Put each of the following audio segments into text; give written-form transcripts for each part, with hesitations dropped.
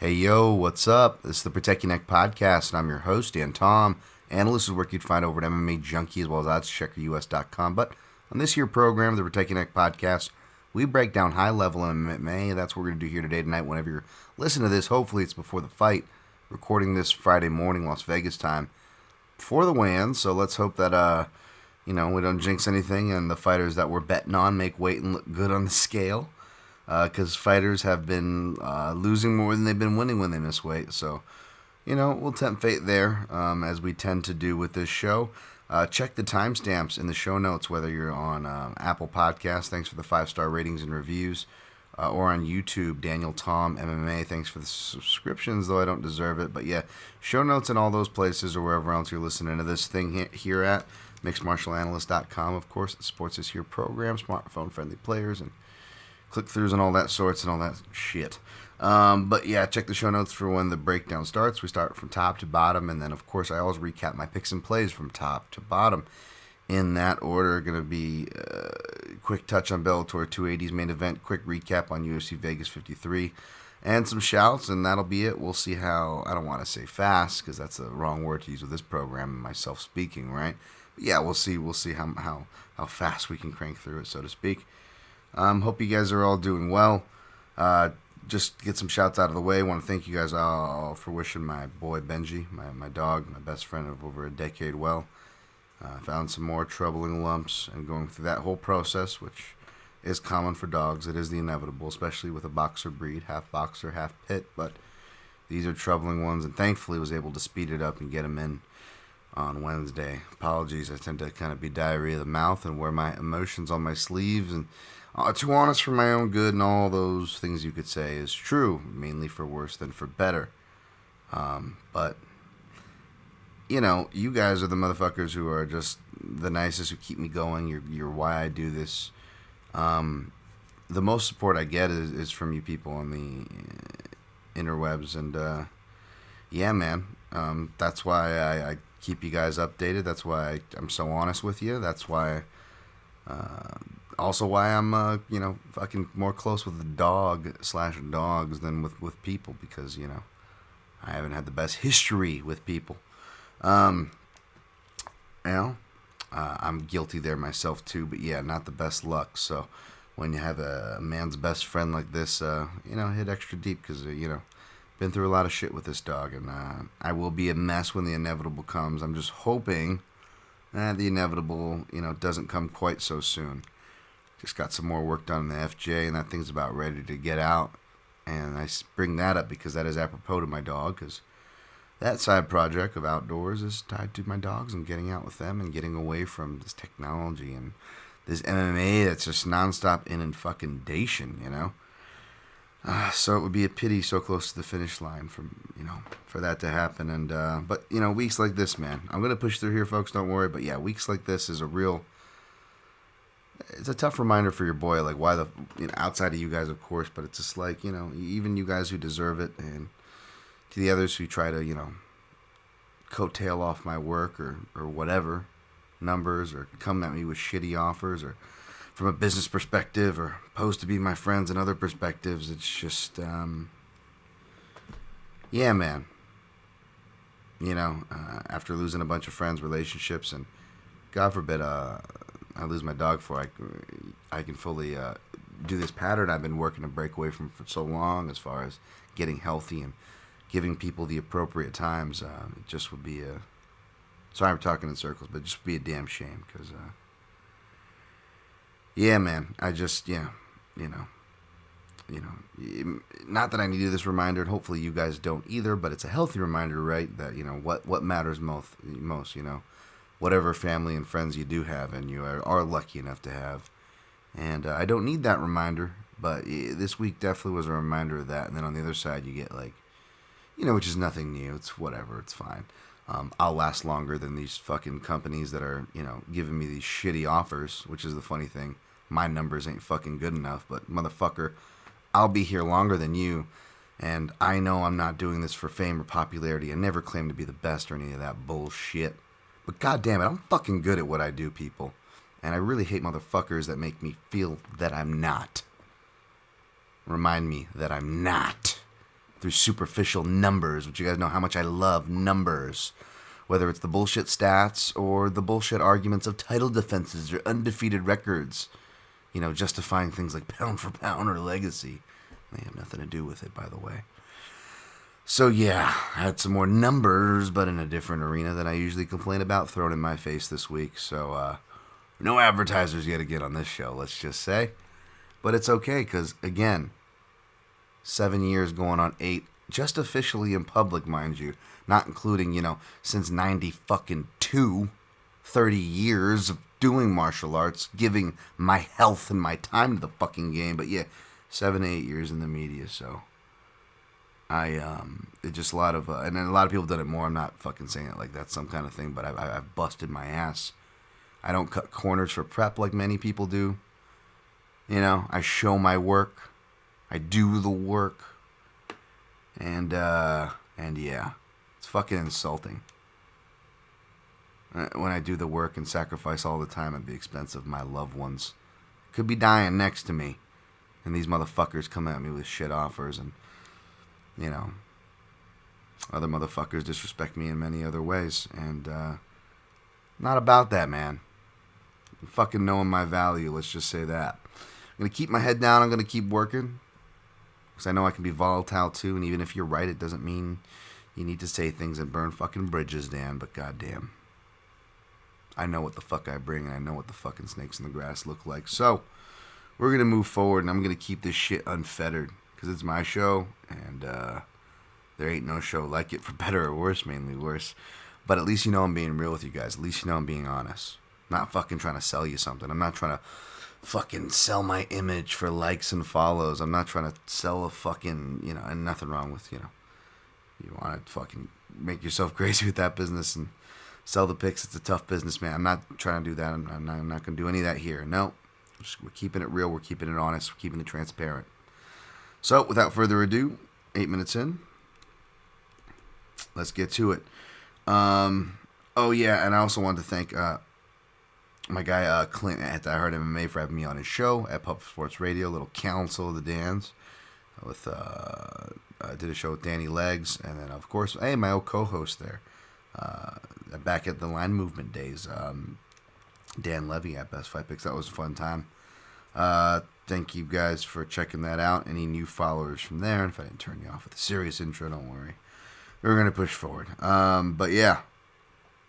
Hey yo, what's up? This is the Protect Your Neck podcast, and I'm your host, Dan Tom. Analysts is work you'd find over at MMA Junkie as well as oddscheckerus.com. But on this here program, the Protect Your Neck podcast, we break down high-level MMA. That's what we're going to do here today, tonight. Whenever you're listening to this, hopefully it's before the fight. Recording this Friday morning, Las Vegas time, before the weigh-in. So let's hope that, we don't jinx anything and the fighters that we're betting on make weight and look good on the scale. Because fighters have been losing more than they've been winning when they miss weight. So, we'll tempt fate there, as we tend to do with this show. Check the timestamps in the show notes, whether you're on Apple Podcasts, thanks for the 5-star ratings and reviews, or on YouTube, Daniel Tom MMA, thanks for the subscriptions, though I don't deserve it. But yeah, show notes in all those places or wherever else you're listening to this thing here at mixedmartialanalyst.com, of course, it supports this here program, smartphone-friendly players, and click-throughs and all that sorts and all that shit. But yeah, check the show notes for when the breakdown starts. We start from top to bottom, and then, of course, I always recap my picks and plays from top to bottom. In that order, going to be a quick touch on Bellator 280's main event, quick recap on UFC Vegas 53, and some shouts, and that'll be it. We'll see how, I don't want to say fast, because that's the wrong word to use with this program, myself speaking, right? But yeah, we'll see how fast we can crank through it, so to speak. Hope you guys are all doing well. Just get some shouts out of the way. I want to thank you guys all for wishing my boy Benji, my dog, my best friend of over a decade well. Found some more troubling lumps and going through that whole process, which is common for dogs. It is the inevitable, especially with a boxer breed, half boxer, half pit. But these are troubling ones, and thankfully was able to speed it up and get them in on Wednesday. Apologies, I tend to kind of be diarrhea of the mouth and wear my emotions on my sleeves, and too honest for my own good, and all those things you could say is true, mainly for worse than for better. But, you guys are the motherfuckers who are just the nicest, who keep me going. You're why I do this. The most support I get is from you people on the interwebs, and yeah, man, that's why I keep you guys updated. That's why I'm so honest with you. That's why... also why I'm, fucking more close with the dog/dogs than with people, because, I haven't had the best history with people. I'm guilty there myself too, but yeah, not the best luck. So when you have a man's best friend like this, hit extra deep, because, been through a lot of shit with this dog, and I will be a mess when the inevitable comes. I'm just hoping the inevitable, doesn't come quite so soon. Just got some more work done in the FJ, and that thing's about ready to get out. And I bring that up because that is apropos to my dog, because that side project of outdoors is tied to my dogs and getting out with them and getting away from this technology and this MMA that's just nonstop inundation, So it would be a pity so close to the finish line for that to happen. And but weeks like this, man, I'm gonna push through here, folks. Don't worry. But yeah, weeks like this is it's a tough reminder for your boy, like why outside of you guys, of course, but it's just like, even you guys who deserve it, and to the others who try to, coattail off my work or whatever, numbers, or come at me with shitty offers, or from a business perspective, or pose to be my friends and other perspectives. It's just, yeah, man. After losing a bunch of friends, relationships, and God forbid, I lose my dog before I can fully do this pattern I've been working to break away from for so long, as far as getting healthy and giving people the appropriate times. It just would be sorry I'm talking in circles, but it just would be a damn shame, because yeah, man, I just, not that I needed this reminder, and hopefully you guys don't either, but it's a healthy reminder, right, that, what matters most, whatever family and friends you do have, and you are lucky enough to have. And I don't need that reminder, but this week definitely was a reminder of that. And then on the other side, you get which is nothing new. It's whatever. It's fine. I'll last longer than these fucking companies that are, giving me these shitty offers, which is the funny thing. My numbers ain't fucking good enough, but motherfucker, I'll be here longer than you. And I know I'm not doing this for fame or popularity. I never claim to be the best or any of that bullshit. But goddamn it, I'm fucking good at what I do, people. And I really hate motherfuckers that make me feel that I'm not. Remind me that I'm not. through superficial numbers, which you guys know how much I love numbers. Whether it's the bullshit stats or the bullshit arguments of title defenses or undefeated records, justifying things like pound for pound or legacy. They have nothing to do with it, by the way. So yeah, I had some more numbers, but in a different arena than I usually complain about, thrown in my face this week. So no advertisers yet again on this show, let's just say. But it's okay, because again, 7 years going on 8, just officially in public, mind you, not including, since 92, 30 years of doing martial arts, giving my health and my time to the fucking game. But yeah, 7, 8 years in the media, so it's just a lot of, and then a lot of people done it more. I'm not fucking saying it like that's some kind of thing, but I've busted my ass. I don't cut corners for prep like many people do. I show my work. I do the work. And yeah, it's fucking insulting when I do the work and sacrifice all the time at the expense of my loved ones. Could be dying next to me, and these motherfuckers come at me with shit offers, and other motherfuckers disrespect me in many other ways, and not about that, man. I'm fucking knowing my value, let's just say that. I'm gonna keep my head down. I'm gonna keep working, because I know I can be volatile too, and even if you're right, it doesn't mean you need to say things and burn fucking bridges, Dan, but goddamn, I know what the fuck I bring, and I know what the fucking snakes in the grass look like. So we're going to move forward, and I'm going to keep this shit unfettered, because it's my show, and there ain't no show like it, for better or worse, mainly worse. But at least I'm being real with you guys. At least I'm being honest. I'm not fucking trying to sell you something. I'm not trying to fucking sell my image for likes and follows. I'm not trying to sell a fucking, and nothing wrong with, you want to fucking make yourself crazy with that business and sell the picks. It's a tough business, man. I'm not trying to do that. I'm not going to do any of that here. No. We're keeping it real. We're keeping it honest. We're keeping it transparent. So, without further ado, 8 minutes in, let's get to it. Oh, yeah, and I also wanted to thank my guy Clint at I Heard MMA for having me on his show at Pub Sports Radio, Little Council of the Dans. I did a show with Danny Legs, and then, of course, my old co-host there, back at the Line Movement days, Dan Levy at Best Fight Picks. That was a fun time. Thank you guys for checking that out. Any new followers from there? And if I didn't turn you off with a serious intro, don't worry. We're going to push forward. But yeah,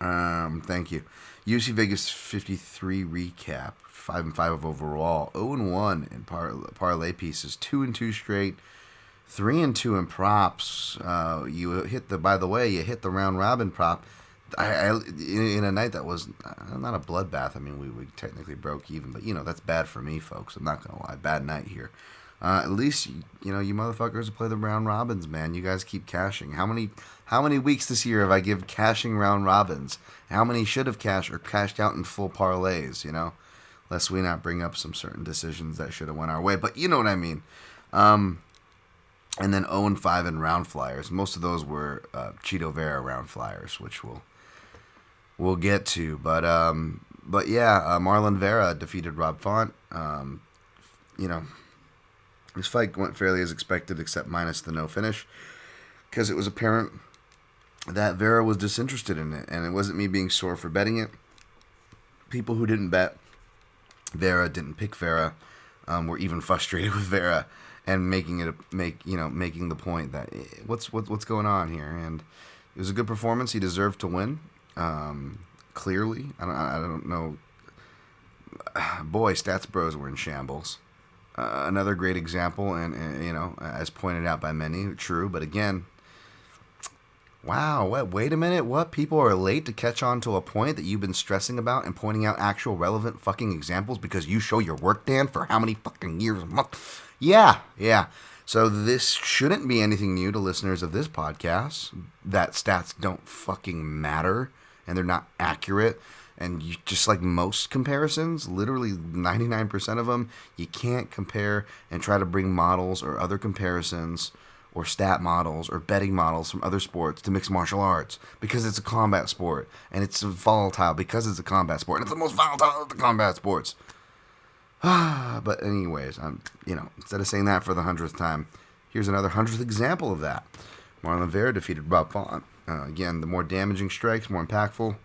thank you. UFC Vegas 53 recap. 5-5 overall. 0-1 in parlay pieces. 2-2 straight. 3-2 in props. You hit the round robin prop. In a night that was not a bloodbath. I mean, we technically broke even, but that's bad for me, folks. I'm not gonna lie, bad night here. At least you motherfuckers play the round robins, man. You guys keep cashing. How many weeks this year have I given cashing round robins? How many should have cashed or cashed out in full parlays? Lest we not bring up some certain decisions that should have went our way, but you know what I mean. And then 0-5 in round flyers. Most of those were Cheeto Vera round flyers, which we'll get to. But yeah, Marlon Vera defeated Rob Font. This fight went fairly as expected, except minus the no finish, because it was apparent that Vera was disinterested in it, and it wasn't me being sore for betting it. People who didn't bet Vera, didn't pick Vera, were even frustrated with Vera and making the point that what's going on here. And it was a good performance. He deserved to win. Clearly, I don't know. Boy, Stats Bros were in shambles. Another great example, and as pointed out by many, true. But again, wow, wait a minute, what? People are late to catch on to a point that you've been stressing about and pointing out actual relevant fucking examples because you show your work, Dan, for how many fucking years? Yeah. So this shouldn't be anything new to listeners of this podcast, that stats don't fucking matter and they're not accurate. And just like most comparisons, literally 99% of them, you can't compare and try to bring models or other comparisons or stat models or betting models from other sports to mixed martial arts, because it's a combat sport, and it's volatile because it's a combat sport, and it's the most volatile of the combat sports. But anyways, instead of saying that for the 100th time, here's another 100th example of that. Marlon Vera defeated Rob Font. Again, the more damaging strikes, more impactful.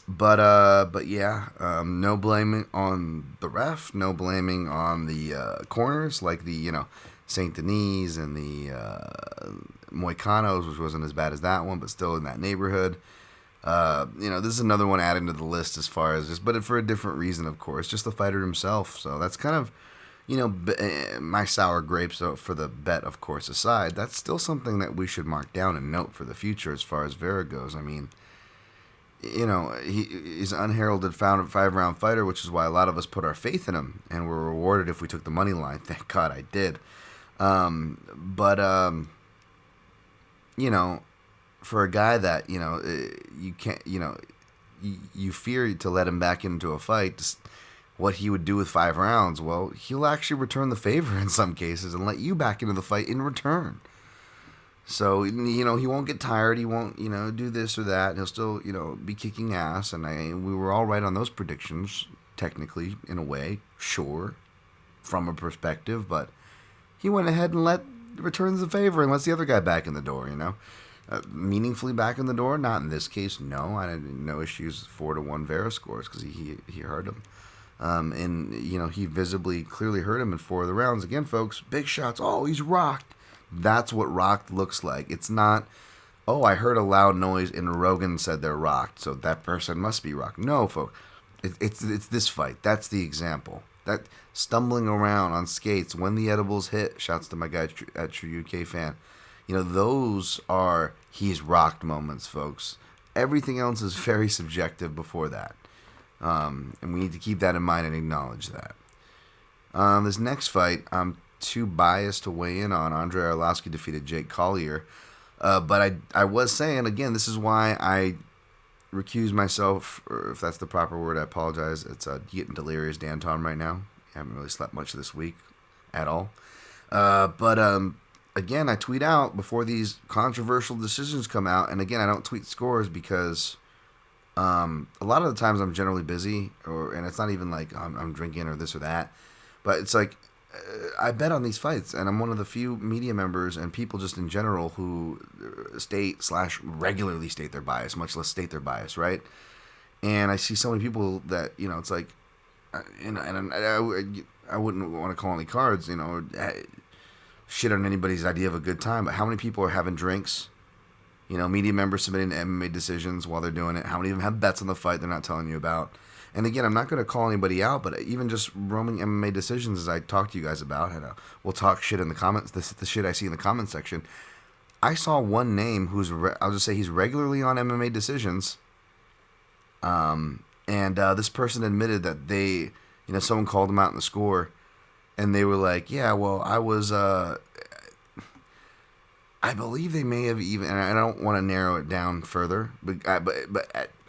But yeah, no blaming on the ref, no blaming on the corners, like the, St. Denis and the Moicanos, which wasn't as bad as that one, but still in that neighborhood. This is another one added to the list as far as just, but for a different reason, of course, just the fighter himself. So that's kind of, my sour grapes for the bet, of course, aside. That's still something that we should mark down and note for the future as far as Vera goes. I mean, he's an unheralded 5-round fighter, which is why a lot of us put our faith in him, and were rewarded if we took the money line. Thank God I did. For a guy that, you can't, you fear to let him back into a fight, what he would do with 5 rounds, well, he'll actually return the favor in some cases and let you back into the fight in return. So, he won't get tired. He won't, do this or that. He'll still, be kicking ass. And we were all right on those predictions, technically, in a way, sure, from a perspective. But he went ahead and returns the favor and lets the other guy back in the door, meaningfully back in the door. Not in this case, no. I had no issues 4-1 Vera scores because he hurt him. He visibly, clearly hurt him in 4 of the rounds. Again, folks, big shots. Oh, he's rocked. That's what rocked looks like. It's not, oh, I heard a loud noise and Rogan said they're rocked, so that person must be rocked. No, folks. It's this fight. That's the example. That stumbling around on skates when the edibles hit, shouts to my guy at True UK Fan. Those are he's rocked moments, folks. Everything else is very subjective before that. And we need to keep that in mind and acknowledge that. This next fight, I'm too biased to weigh in on. Andrei Arlovski defeated Jake Collier. But I was saying, again, this is why I recuse myself, or if that's the proper word, I apologize. It's getting delirious Danton right now. I haven't really slept much this week at all. Again, I tweet out before these controversial decisions come out. And again, I don't tweet scores because a lot of the times I'm generally busy, and it's not even like I'm drinking or this or that. But it's like, I bet on these fights, and I'm one of the few media members and people just in general who regularly state their bias, much less state their bias, right? And I see so many people that, it's like, and I wouldn't want to call any cards, shit on anybody's idea of a good time, but how many people are having drinks? Media members submitting MMA decisions while they're doing it. How many of them have bets on the fight they're not telling you about? And again, I'm not going to call anybody out, but even just roaming MMA decisions, as I talked to you guys about, and we'll talk shit in the comments. This is the shit I see in the comment section. I saw one name who's, I'll just say he's regularly on MMA decisions. And this person admitted that they, someone called him out in the score, and they were like, yeah, well, I was, I believe they may have even, and I don't want to narrow it down further, but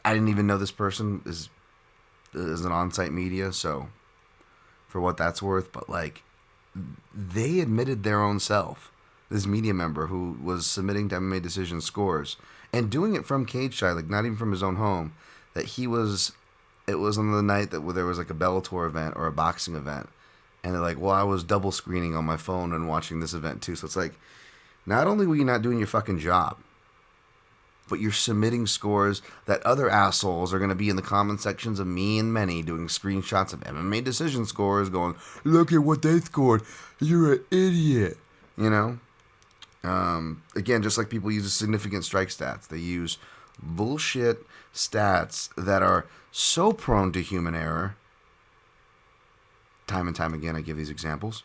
I didn't even know this person is an on-site media, so for what that's worth, but they admitted their own self, this media member who was submitting to MMA decision scores and doing it from cage side, not even from his own home, that it was on the night that there was a Bellator event or a boxing event, and they're like, well, I was double screening on my phone and watching this event too. So it's like, not only were you not doing your fucking job, but you're submitting scores that other assholes are going to be in the comment sections of me and many doing screenshots of MMA decision scores going, look at what they scored. You're an idiot. Again, just like people use significant strike stats, they use bullshit stats that are so prone to human error. Time and time again, I give these examples.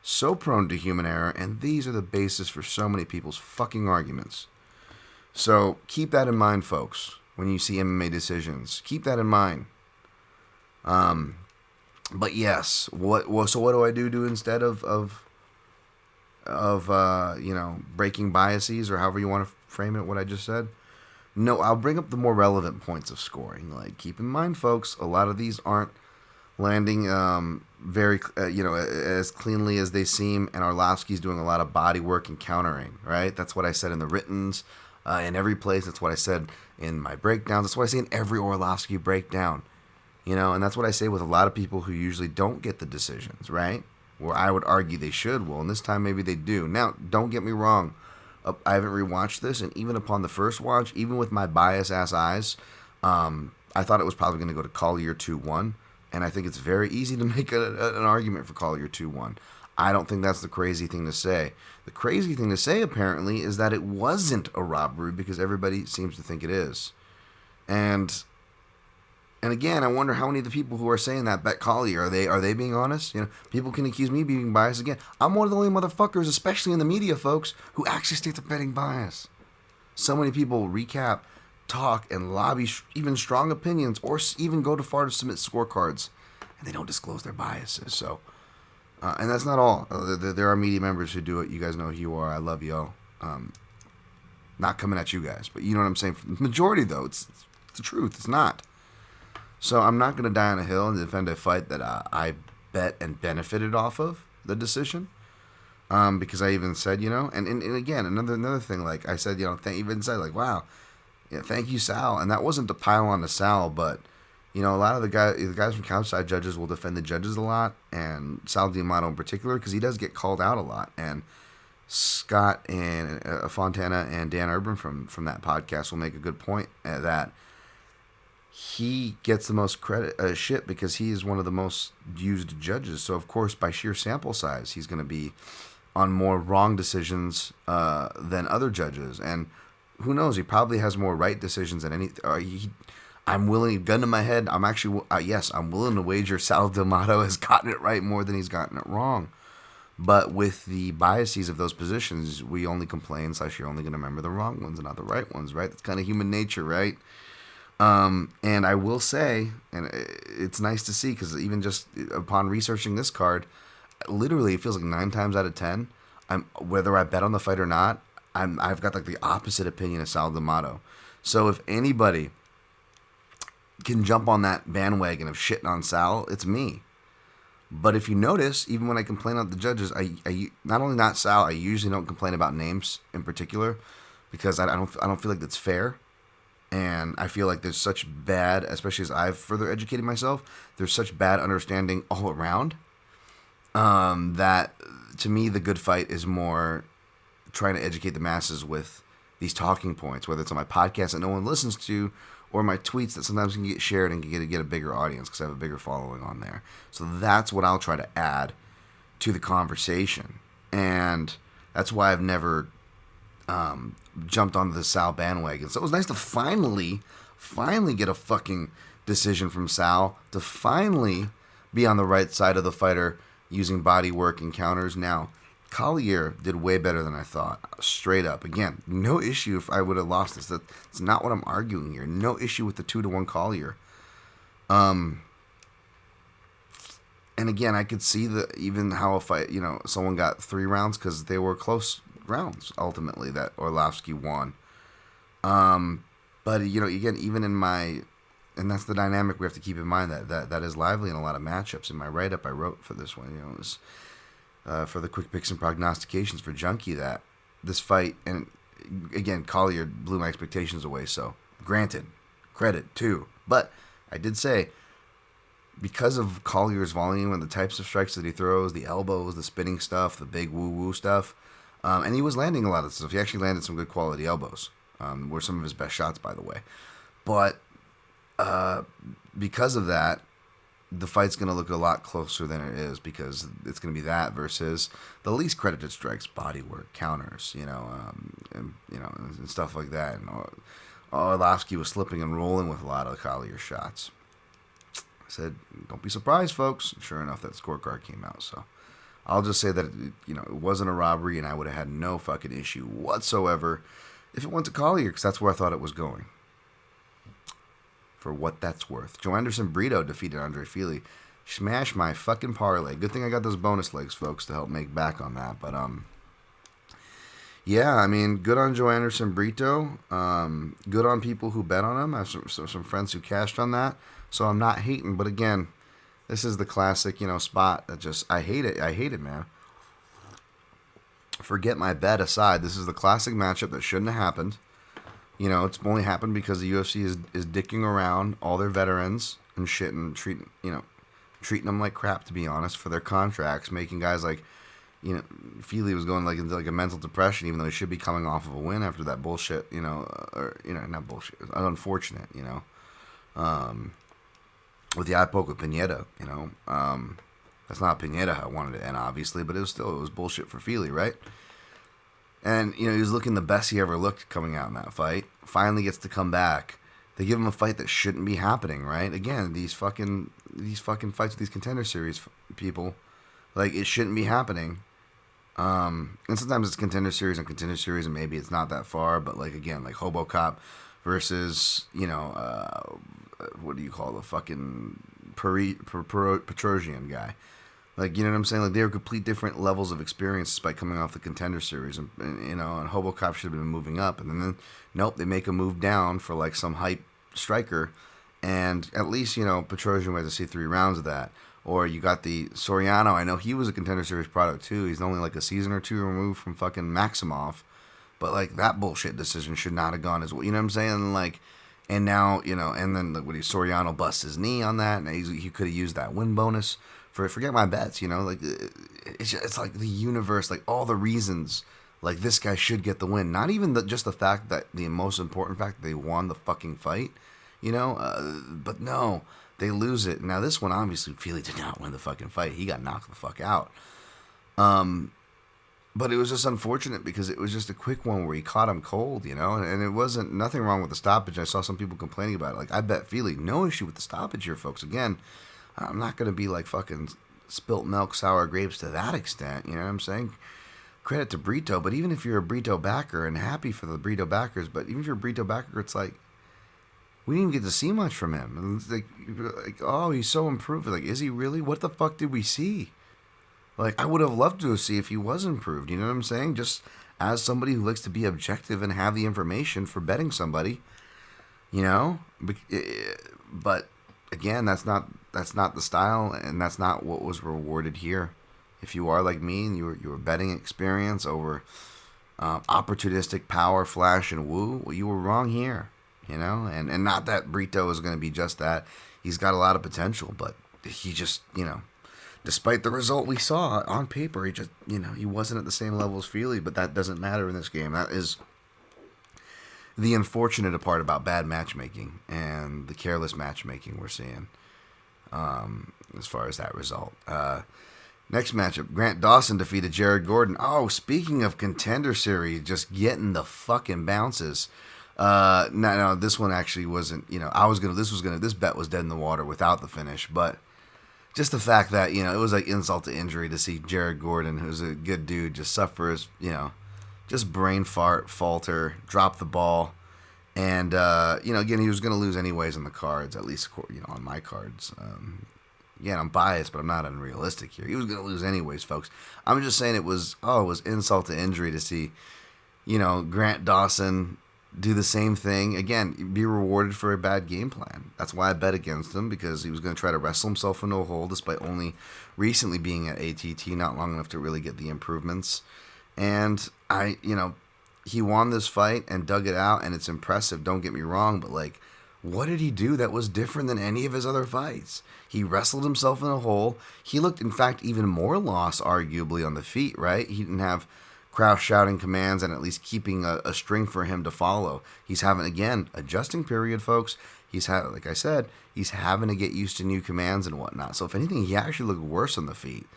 So prone to human error, and these are the basis for so many people's fucking arguments. So keep that in mind, folks, when you see MMA decisions. Keep that in mind. But yes, so what do I do instead of breaking biases, or however you want to frame it, what I just said? No, I'll bring up the more relevant points of scoring. Keep in mind, folks, a lot of these aren't landing very, as cleanly as they seem, and Arlovski's doing a lot of body work and countering, right? That's what I said in the writtens, in every place. That's what I said in my breakdowns. That's what I say in every Arlovski breakdown, and that's what I say with a lot of people who usually don't get the decisions, right? where I would argue they should. Well, and this time maybe they do. Now, don't get me wrong. I haven't rewatched this, and even upon the first watch, even with my bias-ass eyes, I thought it was probably going to go to Collier 2-1, and I think it's very easy to make an argument for Collier 2-1. I don't think that's the crazy thing to say. The crazy thing to say, apparently, is that it wasn't a robbery because everybody seems to think it is. And again, I wonder how many of the people who are saying that bet Collier. Are they being honest? You know, people can accuse me of being biased again. I'm one of the only motherfuckers, especially in the media, folks, who actually state the betting bias. So many people recap, talk, and lobby even strong opinions, or even go too far to submit scorecards, and they don't disclose their biases. So, and that's not all. There are media members who do it. You guys know who you are. I love y'all. Not coming at you guys, but you know what I'm saying. For the majority, though, it's the truth. It's not. So I'm not going to die on a hill and defend a fight that I bet and benefited off of the decision. Because I even said, you know, and again, another thing, like I said, you know, even said, like, wow, yeah, thank you, Sal. And that wasn't to pile on to Sal, but, you know, a lot of the guys from Couchside Judges will defend the judges a lot, and Sal D'Amato in particular, because he does get called out a lot. And Scott and Fontana and Dan Urban from that podcast will make a good point that he gets the most shit because he is one of the most used judges. So, of course, by sheer sample size, he's going to be on more wrong decisions than other judges. And who knows? He probably has more right decisions than any. I'm willing, gun to my head, I'm actually, yes, I'm willing to wager Sal D'Amato has gotten it right more than he's gotten it wrong. But with the biases of those positions, we only complain, / you're only going to remember the wrong ones and not the right ones, right? That's kind of human nature, right? And I will say, and it's nice to see, because even just upon researching this card, literally it feels like 9 times out of 10, whether I bet on the fight or not, I've got like the opposite opinion of Sal D'Amato. So if anybody can jump on that bandwagon of shitting on Sal, it's me. But if you notice, even when I complain about the judges, I not only not Sal, I usually don't complain about names in particular, because I don't feel like that's fair. And I feel like there's such bad, especially as I've further educated myself, there's such bad understanding all around, that to me the good fight is more trying to educate the masses with these talking points, whether it's on my podcast that no one listens to, or my tweets that sometimes can get shared and can get a bigger audience because I have a bigger following on there. So that's what I'll try to add to the conversation. And that's why I've never jumped onto the Sal bandwagon. So it was nice to finally get a fucking decision from Sal, to finally be on the right side of the fighter using body work and counters. Now, Collier did way better than I thought, straight up. Again, no issue if I would have lost this. That's not what I'm arguing here. No issue with the 2-1 Collier. And again, I could see even how a fight, you know, someone got 3 rounds because they were close rounds ultimately that Orlovsky won. But you know, again, even in my, and that's the dynamic we have to keep in mind, that is lively in a lot of matchups. In my write-up I wrote for this one, you know, it was for the quick picks and prognostications for Junkie, that this fight, and again, Collier blew my expectations away. So granted, credit too, but I did say, because of Collier's volume and the types of strikes that he throws, the elbows, the spinning stuff, the big woo-woo stuff, and he was landing a lot of stuff. He actually landed some good quality elbows, were some of his best shots, by the way. But because of that, the fight's going to look a lot closer than it is, because it's going to be that versus the least credited strikes, body work, counters, and stuff like that. And Orlovsky was slipping and rolling with a lot of Collier shots. I said, don't be surprised, folks. And sure enough, that scorecard came out. So I'll just say that it wasn't a robbery, and I would have had no fucking issue whatsoever if it went to Collier, because that's where I thought it was going. For what that's worth. Joe Anderson Brito defeated Andre Fili. Smash my fucking parlay. Good thing I got those bonus legs, folks, to help make back on that. But yeah, I mean, good on Joe Anderson Brito. Good on people who bet on him. I have some friends who cashed on that. So I'm not hating, but again, this is the classic, spot that just, I hate it, man. Forget my bet aside, this is the classic matchup that shouldn't have happened. It's only happened because the UFC is dicking around all their veterans and shit and treating, treating them like crap, to be honest, for their contracts, making guys like, Feely was going like into like a mental depression, even though he should be coming off of a win after that bullshit, or not bullshit, unfortunate, with the eye poke with Pineda, that's not Pineda how I wanted to end, obviously, but it was bullshit for Feely, right? And he was looking the best he ever looked coming out in that fight. Finally gets to come back. They give him a fight that shouldn't be happening, right? Again, these fucking fights with these Contender Series people, like, it shouldn't be happening. And sometimes it's Contender Series and maybe it's not that far, but like, again, like Hobocop versus, what do you call the fucking Petrosian guy? Like, you know what I'm saying? Like, they were complete different levels of experience by coming off the Contender Series. And Hobocop should have been moving up. And then, nope, they make a move down for, like, some hype striker. And at least, Petrosian had to see 3 rounds of that. Or you got the Soriano. I know he was a Contender Series product, too. He's only, like, a season or 2 removed from fucking Maximov. But, like, that bullshit decision should not have gone as well. You know what I'm saying? Like, and now, and then Soriano busts his knee on that. And he could have used that win bonus. Forget my bets, like, it's like the universe, like, all the reasons, like, this guy should get the win. Not even just the fact that, the most important fact, they won the fucking fight, but no, they lose it. Now, this one, obviously, Feely did not win the fucking fight. He got knocked the fuck out. But it was just unfortunate because it was just a quick one where he caught him cold, and it wasn't nothing wrong with the stoppage. I saw some people complaining about it. Like, I bet Feely, no issue with the stoppage here, folks. Again, I'm not going to be like fucking spilt milk, sour grapes to that extent. You know what I'm saying? Credit to Brito, but even if you're a Brito backer, and happy for the Brito backers, but even if you're a Brito backer, it's like, we didn't even get to see much from him. And it's like, oh, he's so improved. Like, is he really? What the fuck did we see? Like, I would have loved to see if he was improved. You know what I'm saying? Just as somebody who likes to be objective and have the information for betting somebody, but again, that's not the style, and that's not what was rewarded here. If you are like me and you were betting experience over opportunistic power, flash, and woo, well, you were wrong here. And not that Brito is going to be just that. He's got a lot of potential, but he just, despite the result we saw on paper, he just, he wasn't at the same level as Feely, but that doesn't matter in this game. That is the unfortunate part about bad matchmaking and the careless matchmaking we're seeing as far as that result. Next matchup, Grant Dawson defeated Jared Gordon. Oh, speaking of Contender Series, just getting the fucking bounces. No, this one actually wasn't, this bet was dead in the water without the finish, but just the fact that, it was like insult to injury to see Jared Gordon, who's a good dude, just suffer as, just brain falter, drop the ball. And, again, he was going to lose anyways on the cards, at least, on my cards. Again, I'm biased, but I'm not unrealistic here. He was going to lose anyways, folks. I'm just saying it was insult to injury to see, Grant Dawson do the same thing. Again, be rewarded for a bad game plan. That's why I bet against him, because he was going to try to wrestle himself into a hole despite only recently being at ATT, not long enough to really get the improvements. And he won this fight and dug it out, and it's impressive, don't get me wrong, but like, what did he do that was different than any of his other fights? He wrestled himself in a hole. He looked, in fact, even more lost, arguably, on the feet, right? He didn't have Kraus shouting commands and at least keeping a string for him to follow. He's having, again, adjusting period, folks. Like I said, he's having to get used to new commands and whatnot. So if anything, he actually looked worse on the feet.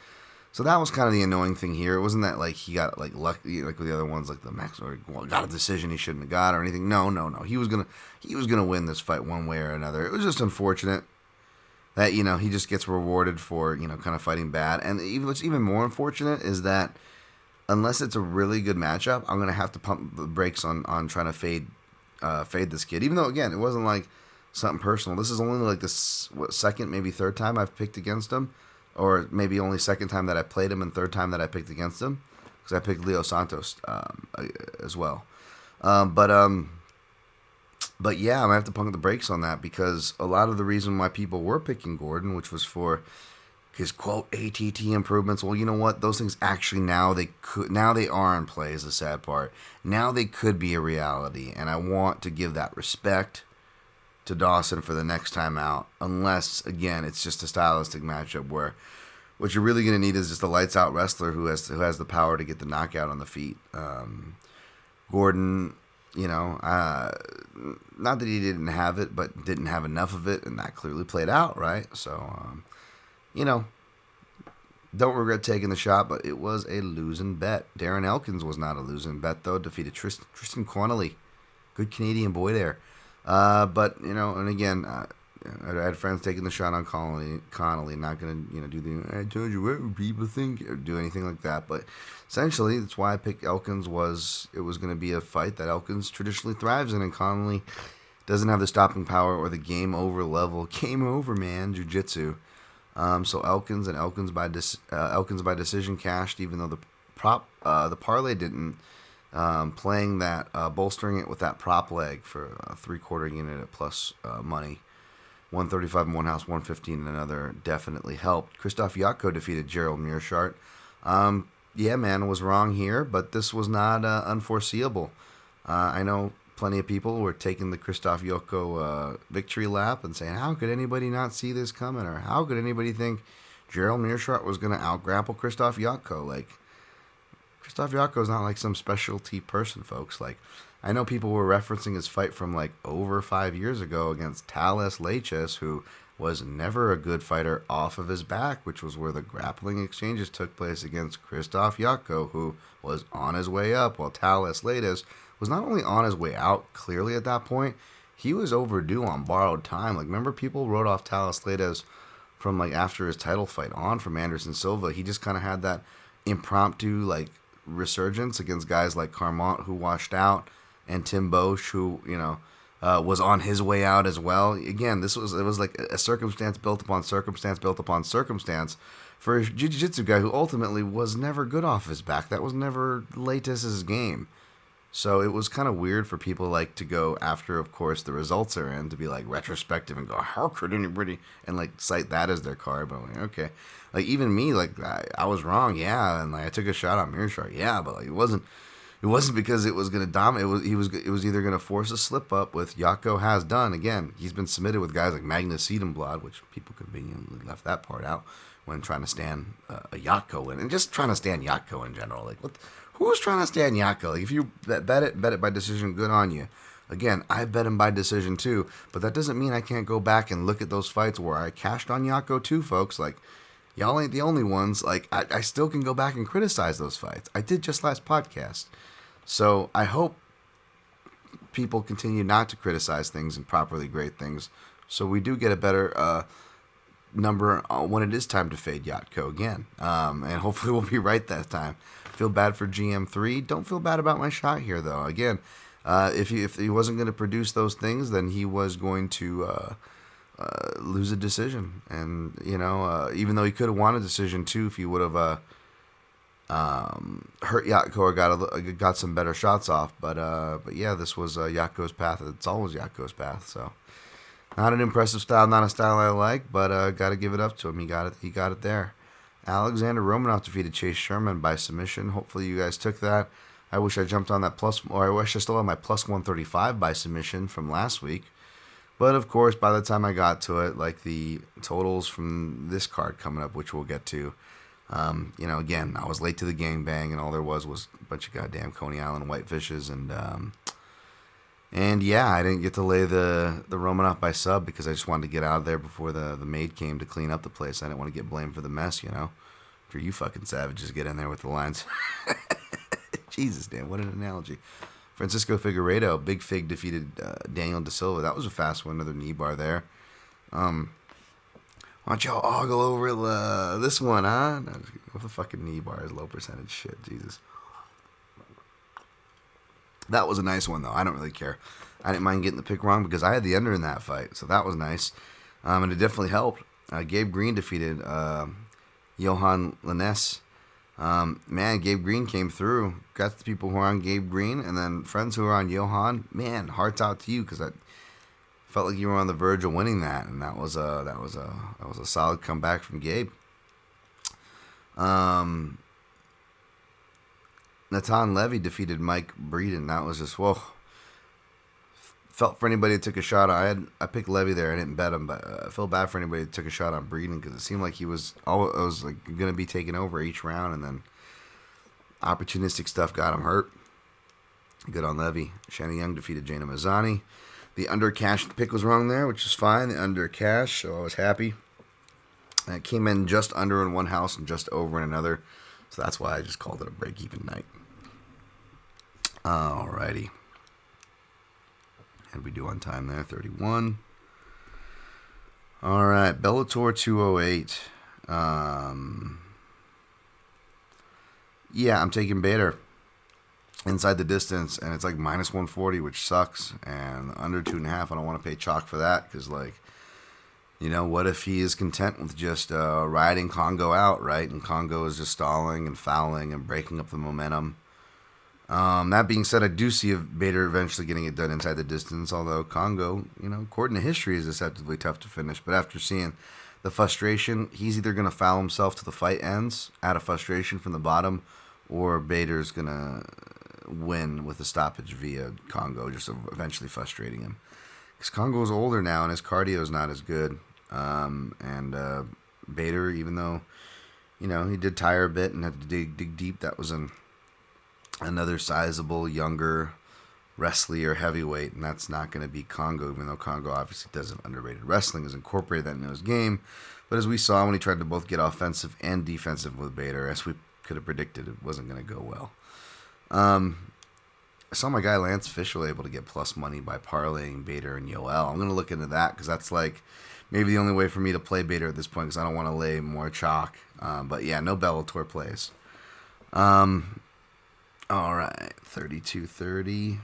So that was kind of the annoying thing here. It wasn't that like he got like lucky like with the other ones, like the Max, or got a decision he shouldn't have got or anything. No. He was gonna win this fight one way or another. It was just unfortunate that he just gets rewarded for kind of fighting bad. And what's even more unfortunate is that unless it's a really good matchup, I'm gonna have to pump the brakes on trying to fade this kid. Even though, again, it wasn't like something personal. This is only like the second, maybe third time I've picked against him. Or maybe only second time that I played him and third time that I picked against him. Because I picked Leo Santos as well. But yeah, I'm going to have to pump the brakes on that. Because a lot of the reason why people were picking Gordon, which was for his, quote, ATT improvements. Well, you know what? Those things actually now they are in play is the sad part. Now they could be a reality. And I want to give that respect to Dawson for the next time out, unless again it's just a stylistic matchup where what you're really going to need is just a lights out wrestler who has the power to get the knockout on the feet. Gordon, not that he didn't have it, but didn't have enough of it, and that clearly played out, right? So, don't regret taking the shot, but it was a losing bet. Darren Elkins was not a losing bet, though. Defeated Tristan Connolly. Good Canadian boy there. But, and again, I had friends taking the shot on Connolly, not going to, do the, I told you what people think, or do anything like that. But essentially, that's why I picked Elkins, it was going to be a fight that Elkins traditionally thrives in, and Connolly doesn't have the stopping power or the game over level. Game over, man, jiu-jitsu. So Elkins by decision cashed, even though the parlay didn't. Playing that, bolstering it with that prop leg for a 3/4 unit at plus money. 135 in one house, 115 in another definitely helped. Christoph Yatko defeated Gerald Mearshart. Yeah, man, was wrong here, but this was not unforeseeable. I know plenty of people were taking the Christoph Yatko victory lap and saying, how could anybody not see this coming? Or how could anybody think Gerald Mearshart was going to out-grapple Christoph Yatko? Like, Christoph Yatko is not like some specialty person, folks. Like, I know people were referencing his fight from like over 5 years ago against Thales Leichess, who was never a good fighter off of his back, which was where the grappling exchanges took place against Christoph Yatko, who was on his way up, while Thales Leichess was not only on his way out clearly at that point, he was overdue on borrowed time. Like, remember, people wrote off Thales Leichess from like after his title fight on from Anderson Silva. He just kind of had that impromptu like resurgence against guys like Carmont, who washed out, and Tim Bosch, who was on his way out as well. Again, it was like a circumstance built upon circumstance built upon circumstance for a jiu-jitsu guy who ultimately was never good off his back. That was never Leichess's game. So it was kind of weird for people like to go after, of course, the results are in, to be like retrospective and go, how could anybody, and like cite that as their card. But I'm like, okay, like even me, like I was wrong, yeah, and like I took a shot on Mearshart, yeah, but like it wasn't because it was going to dominate. It was either going to force a slip up, with Yatko has done. Again, he's been submitted with guys like Magnus Siedenblad, which people conveniently left that part out when trying to stand a Yatko win, and just trying to stand Yatko in general. Like, who's trying to stand Yatko? Like, if you bet it by decision, good on you. Again, I bet him by decision too, but that doesn't mean I can't go back and look at those fights where I cashed on Yatko too, folks. Like, y'all ain't the only ones. Like, I still can go back and criticize those fights. I did just last podcast. So I hope people continue not to criticize things and properly grade things, so we do get a better number when it is time to fade Yatko again. And hopefully we'll be right that time. Feel bad for GM3. Don't feel bad about my shot here, though. Again, if he wasn't going to produce those things, then he was going to lose a decision. And, even though he could have won a decision, too, if he would have hurt Yatko or got some better shots off. But yeah, this was Yatko's path. It's always Yatko's path. So not an impressive style, not a style I like, but got to give it up to him. He got it there. Alexander Romanov defeated Chase Sherman by submission. Hopefully you guys took that. I wish I jumped on that I wish I still had my plus 135 by submission from last week. But of course, by the time I got to it, like the totals from this card coming up, which we'll get to, again, I was late to the gangbang, and all there was a bunch of goddamn Coney Island whitefishes, and yeah, I didn't get to lay the Romanov by sub because I just wanted to get out of there before the maid came to clean up the place. I didn't want to get blamed for the mess, For you fucking savages, get in there with the lines. Jesus, damn, what an analogy. Francisco Figueiredo, Big Fig defeated Daniel Da Silva. That was a fast one, another knee bar there. Why don't y'all ogle over this one, huh? No, what the fucking knee bar is low percentage shit, Jesus. That was a nice one, though. I don't really care. I didn't mind getting the pick wrong because I had the under in that fight, so that was nice. And it definitely helped. Gabe Green defeated Johan Linnes. Man, Gabe Green came through. Got the people who are on Gabe Green, and then friends who are on Johan. Man, hearts out to you, because I felt like you were on the verge of winning that, and that was a solid comeback from Gabe. Natan Levy defeated Mike Breeden. That was just, whoa. felt for anybody that took a shot. I picked Levy there. I didn't bet him, but I felt bad for anybody that took a shot on Breeden because it seemed like he was like going to be taking over each round, and then opportunistic stuff got him hurt. Good on Levy. Shannon Young defeated Jaina Mazzani. The under cash pick was wrong there, which is fine. The under cash, so I was happy. And it came in just under in one house and just over in another, so that's why I just called it a break-even night. Alrighty. How'd we do on time there? 31. All right, Bellator 208. Yeah, I'm taking Bader inside the distance, and it's like minus 140, which sucks. And under 2.5, I don't want to pay chalk for that because, like, you know, what if he is content with just riding Congo out, right? And Congo is just stalling and fouling and breaking up the momentum. That being said, I do see Bader eventually getting it done inside the distance, although Congo, you know, according to history, is deceptively tough to finish. But after seeing the frustration, he's either going to foul himself till the fight ends out of frustration from the bottom, or Bader's going to win with a stoppage via Congo, just eventually frustrating him. Because Congo's older now, and his cardio is not as good. Bader, even though, you know, he did tire a bit and had to dig deep, that was another sizable, younger, wrestler heavyweight, and that's not going to be Congo, even though Congo obviously does underrated wrestling, has incorporated that into his game. But as we saw when he tried to both get offensive and defensive with Bader, as we could have predicted, it wasn't going to go well. I saw my guy Lance Fishel able to get plus money by parlaying Bader and Yoel. I'm going to look into that because that's like maybe the only way for me to play Bader at this point because I don't want to lay more chalk. But yeah, no Bellator plays. All right, 32-30.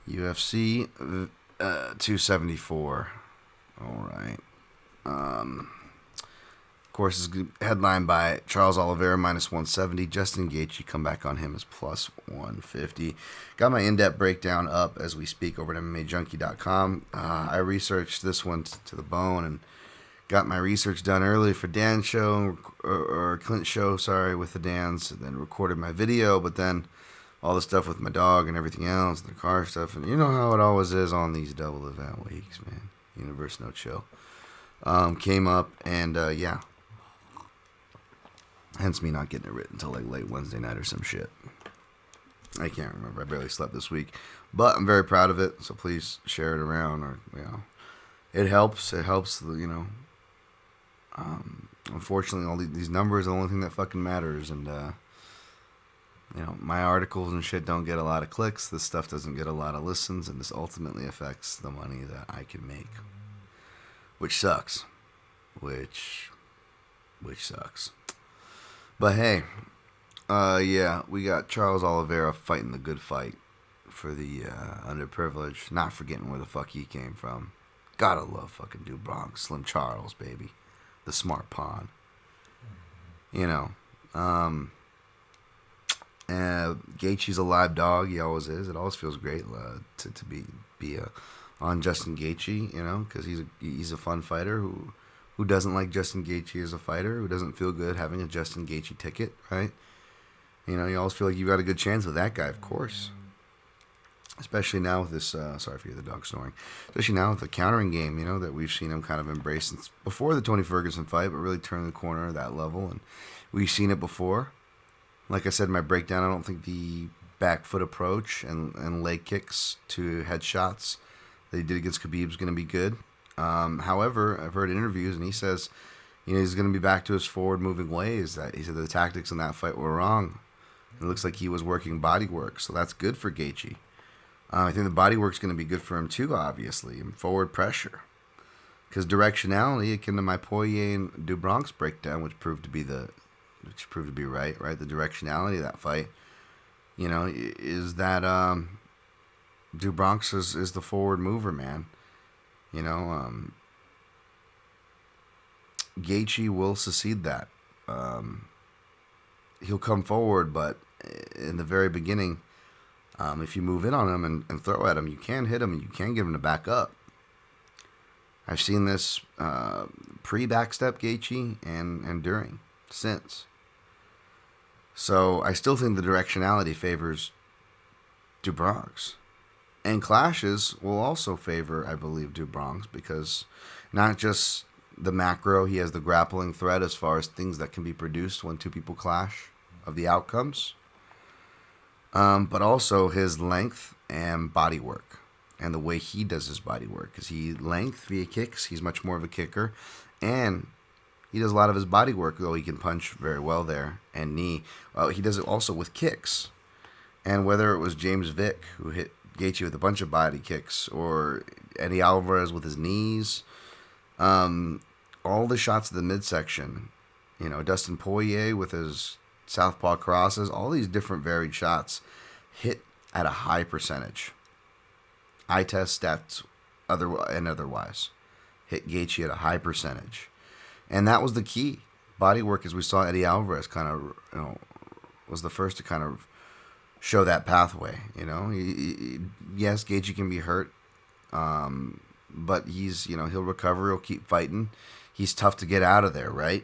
UFC 274. All right. Of course, it's headlined by Charles Oliveira minus 170. Justin Gaethje, come back on him, is plus 150. Got my in-depth breakdown up as we speak over at MMAJunkie.com. I researched this one to the bone and got my research done early for Dan's show, or Clint's show, sorry, with the Dans, and then recorded my video, but then all the stuff with my dog and everything else, the car stuff, and you know how it always is on these double event weeks, man. Universe No Chill. Came up, and yeah. Hence me not getting it written until like late Wednesday night or some shit. I can't remember. I barely slept this week. But I'm very proud of it, so please share it around, or, you know. It helps. It helps, you know. Unfortunately, all these numbers are the only thing that fucking matters, and you know, my articles and shit don't get a lot of clicks. This stuff doesn't get a lot of listens, and this ultimately affects the money that I can make, which sucks. Which sucks. But hey, yeah, we got Charles Oliveira fighting the good fight for the underprivileged, not forgetting where the fuck he came from. Gotta love fucking Dude Bronx, Slim Charles, baby. The smart pawn. You know. Gaethje's a live dog. He always is. It always feels great to be on Justin Gaethje, you know, because he's a fun fighter who doesn't like Justin Gaethje as a fighter, who doesn't feel good having a Justin Gaethje ticket, right? You know, you always feel like you've got a good chance with that guy, of course. Especially now with this, sorry for the dog snoring, especially now with the countering game, you know, that we've seen him kind of embrace since before the Tony Ferguson fight, but really turn the corner at that level, and we've seen it before. Like I said in my breakdown, I don't think the back foot approach and leg kicks to headshots that he did against Khabib is going to be good. However, I've heard interviews, and he says, you know, he's going to be back to his forward moving ways. That he said the tactics in that fight were wrong. It looks like he was working body work, so that's good for Gaethje. I think the body work's going to be good for him too, obviously, and forward pressure. Because directionality, akin to my Poirier and Dubronx breakdown, which proved to be right. The directionality of that fight, you know, is that Dubronx is the forward mover, man. You know, Gaethje will succeed that. He'll come forward, but in the very beginning, if you move in on him and throw at him, you can hit him and you can give him to back up. I've seen this pre-backstep Gaethje and during, since. So I still think the directionality favors Dubronx. And clashes will also favor, I believe, Do Bronx because not just the macro, he has the grappling threat as far as things that can be produced when two people clash of the outcomes, but also his length and body work and the way he does his body work. Because he length via kicks, he's much more of a kicker, and he does a lot of his body work, though he can punch very well there, and knee. He does it also with kicks. And whether it was James Vick, who hit Gaethje with a bunch of body kicks, or Eddie Alvarez with his knees, all the shots of the midsection, Dustin Poirier with his southpaw crosses, all these different varied shots hit at a high percentage. Eye test stats otherwise hit Gaethje at a high percentage. And that was the key. Body work, as we saw Eddie Alvarez kind of, was the first to kind of show that pathway. Yes, Gaethje can be hurt, but he's, he'll recover. He'll keep fighting. He's tough to get out of there, right?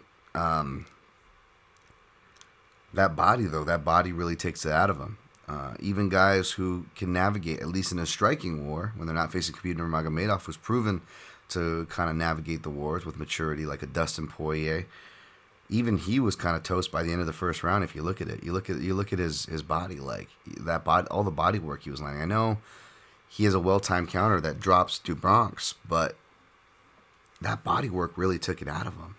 That body really takes it out of him. Even guys who can navigate, at least in a striking war, when they're not facing Khabib Nurmagomedov, who's proven to kind of navigate the wars with maturity, like a Dustin Poirier. Even he was kind of toast by the end of the first round. If you look at it, you look at his body, like that body, all the body work he was landing. I know he has a well-timed counter that drops Do Bronx, but that body work really took it out of him.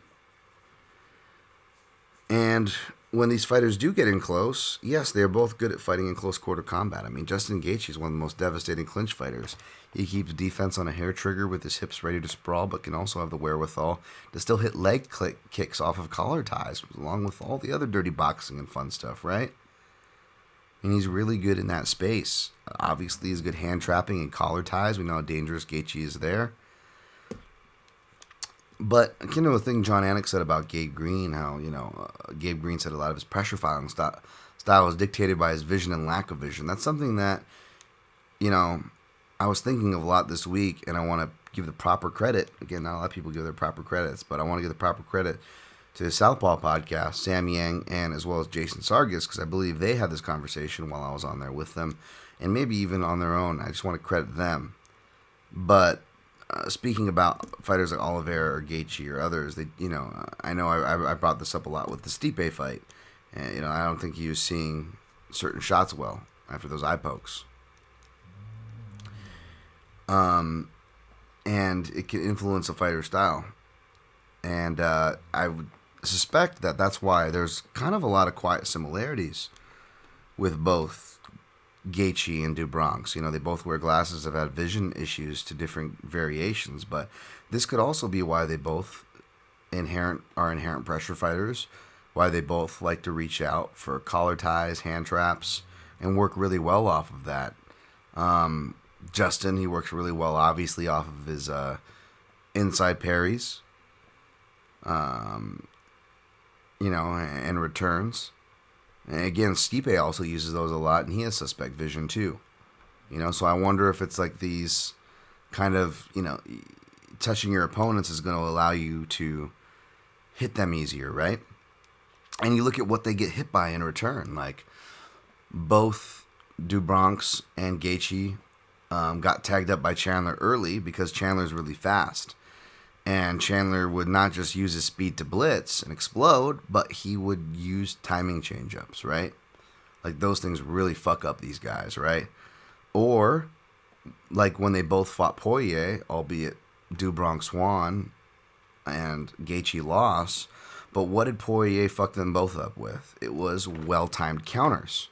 And when these fighters do get in close, yes, they're both good at fighting in close quarter combat. I mean, Justin Gaethje is one of the most devastating clinch fighters. He keeps defense on a hair trigger with his hips ready to sprawl, but can also have the wherewithal to still hit leg kicks off of collar ties, along with all the other dirty boxing and fun stuff, right? And he's really good in that space. Obviously, he's good hand trapping and collar ties. We know how dangerous Gaethje is there. But akin to a thing John Anik said about Gabe Green, how, Gabe Green said a lot of his pressure filing style was dictated by his vision and lack of vision. That's something that, I was thinking of a lot this week, and I want to give the proper credit. Again, not a lot of people give their proper credits, but I want to give the proper credit to the Southpaw podcast, Sam Yang, and as well as Jason Sargis, because I believe they had this conversation while I was on there with them, and maybe even on their own. I just want to credit them. But speaking about fighters like Oliveira or Gaethje or others, I know I brought this up a lot with the Stipe fight. And, I don't think he was seeing certain shots well after those eye pokes. And it can influence a fighter's style. And I would suspect that that's why there's kind of a lot of quiet similarities with both Gaethje and Do Bronx. They both wear glasses, have had vision issues to different variations, but this could also be why they both are inherent pressure fighters, why they both like to reach out for collar ties, hand traps, and work really well off of that. Justin, he works really well, obviously, off of his inside parries, and returns. And again, Stipe also uses those a lot, and he has suspect vision too. So I wonder if it's like these kind of, touching your opponents is going to allow you to hit them easier, right? And you look at what they get hit by in return. Like, both Do Bronx and Gaethje got tagged up by Chandler early because Chandler's really fast. And Chandler would not just use his speed to blitz and explode, but he would use timing change-ups, right? Like, those things really fuck up these guys, right? Or, like when they both fought Poirier, albeit Do Bronx won and Gaethje lost, but what did Poirier fuck them both up with? It was well-timed counters.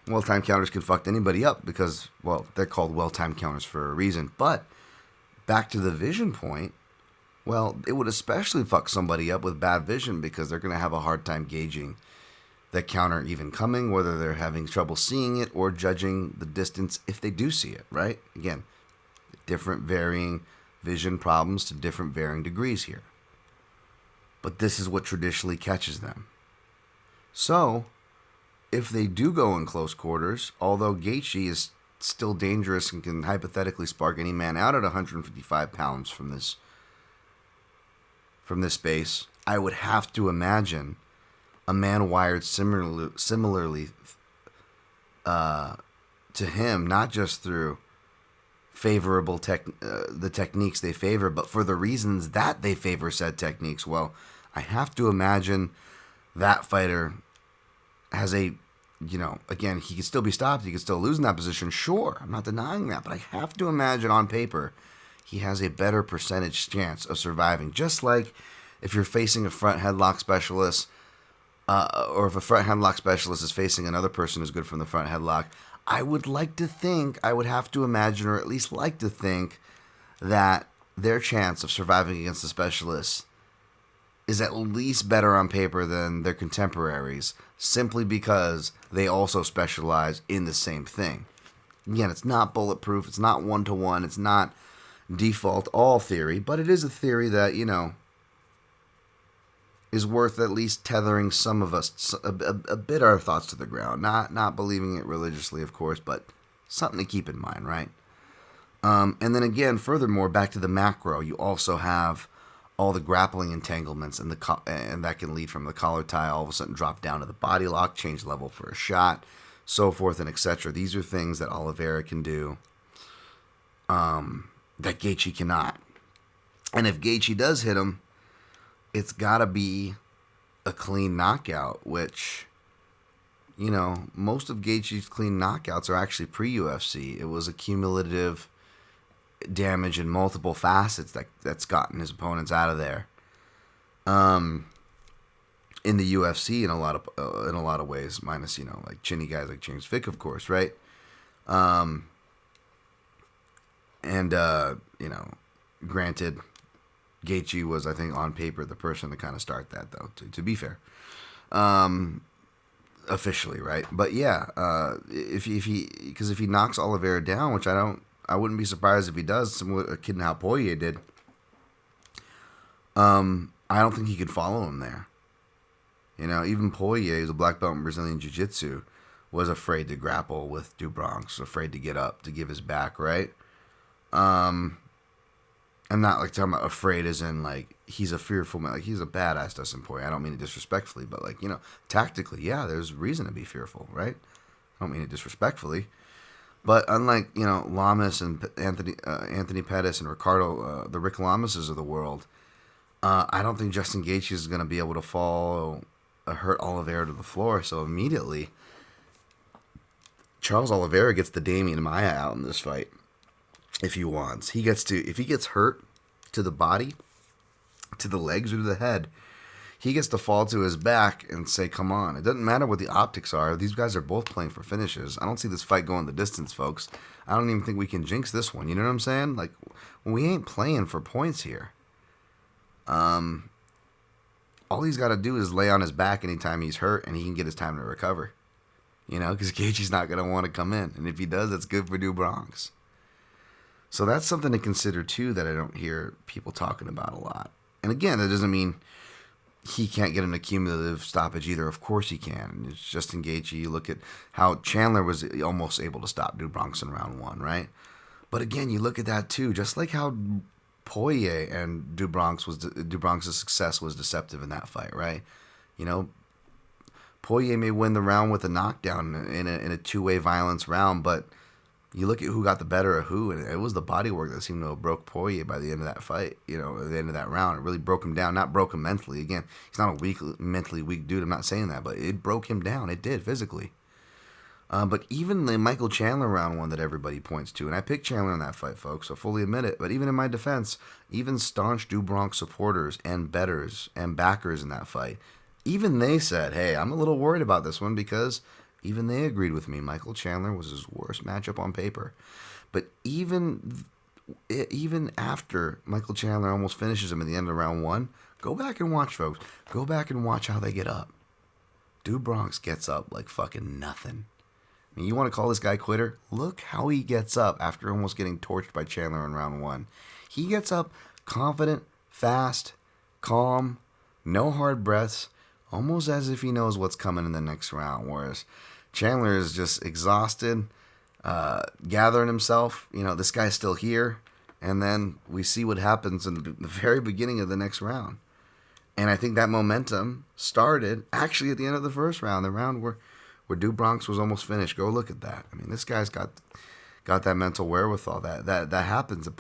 Well-timed counters can fuck anybody up because, well, they're called well-timed counters for a reason. But back to the vision point, well, it would especially fuck somebody up with bad vision because they're going to have a hard time gauging the counter even coming, whether they're having trouble seeing it or judging the distance if they do see it, right? Again, different varying vision problems to different varying degrees here. But this is what traditionally catches them. So, if they do go in close quarters, although Gaethje is still dangerous and can hypothetically spark any man out at 155 pounds from this space, I would have to imagine a man wired similarly to him, not just through favorable the techniques they favor, but for the reasons that they favor said techniques, well, I have to imagine that fighter has a, again, he can still be stopped, he can still lose in that position, sure, I'm not denying that, but I have to imagine on paper he has a better percentage chance of surviving. Just like if you're facing a front headlock specialist, or if a front headlock specialist is facing another person who's good from the front headlock, I would have to imagine, or at least like to think, that their chance of surviving against the specialist is at least better on paper than their contemporaries, simply because they also specialize in the same thing. Again, it's not bulletproof, it's not one-to-one, it's not default all theory, but it is a theory that, is worth at least tethering some of us a bit our thoughts to the ground. Not believing it religiously, of course, but something to keep in mind, right? And then again, furthermore, back to the macro, you also have all the grappling entanglements, and that can lead from the collar tie all of a sudden drop down to the body lock, change level for a shot, so forth and etc. These are things that Oliveira can do that Gaethje cannot. And if Gaethje does hit him, it's got to be a clean knockout, which, most of Gaethje's clean knockouts are actually pre-UFC. It was a cumulative damage in multiple facets that's gotten his opponents out of there. In the UFC, in a lot of ways, minus like chinny guys like James Vick, of course, right? Granted, Gaethje was, I think, on paper the person to kind of start that, though, to be fair. Officially, right? But yeah, if he knocks Oliveira down, which I wouldn't be surprised if he does, similar to how Poirier did. I don't think he could follow him there. Even Poirier, who's a black belt in Brazilian Jiu-Jitsu, was afraid to grapple with Do Bronx, afraid to get up, to give his back, right? I'm not like talking about afraid as in like he's a fearful man. Like he's a badass, Dustin Poirier. I don't mean it disrespectfully, but like, tactically, yeah, there's reason to be fearful, right? I don't mean it disrespectfully. But unlike, Lamas and Anthony Pettis and Ricardo, the Rick Lamases of the world, I don't think Justin Gaethje is going to be able to hurt Oliveira to the floor. So immediately, Charles Oliveira gets the Damian Maia out in this fight. If he wants, if he gets hurt to the body, to the legs, or to the head, he gets to fall to his back and say, come on. It doesn't matter what the optics are. These guys are both playing for finishes. I don't see this fight going the distance, folks. I don't even think we can jinx this one. You know what I'm saying? Like, we ain't playing for points here. All he's got to do is lay on his back anytime he's hurt, and he can get his time to recover. Because Gaethje's not going to want to come in. And if he does, that's good for Do Bronx. So that's something to consider, too, that I don't hear people talking about a lot. And again, that doesn't mean he can't get an accumulative stoppage either. Of course he can. It's Justin Gaethje. You look at how Chandler was almost able to stop Do Bronx in round one, right? But again, you look at that, too. Just like how Poirier and Do Bronx's success was deceptive in that fight, right? Poirier may win the round with a knockdown in a two-way violence round, but you look at who got the better of who, and it was the bodywork that seemed to have broke Poirier by the end of that fight, at the end of that round. It really broke him down, not broke him mentally. Again, he's not a mentally weak dude, I'm not saying that, but it broke him down. It did, physically. But even the Michael Chandler round one that everybody points to, and I picked Chandler in that fight, folks, so fully admit it, but even in my defense, even staunch Do Bronx supporters and bettors and backers in that fight, even they said, hey, I'm a little worried about this one because even they agreed with me. Michael Chandler was his worst matchup on paper. But even after Michael Chandler almost finishes him at the end of round one, go back and watch, folks. Go back and watch how they get up. Do Bronx gets up like fucking nothing. I mean, you want to call this guy quitter? Look how he gets up after almost getting torched by Chandler in round one. He gets up confident, fast, calm, no hard breaths, almost as if he knows what's coming in the next round, whereas Chandler is just exhausted, gathering himself. This guy's still here. And then we see what happens in the very beginning of the next round. And I think that momentum started actually at the end of the first round, the round where Do Bronx was almost finished. Go look at that. I mean, this guy's got got that mental wherewithal. That happens. That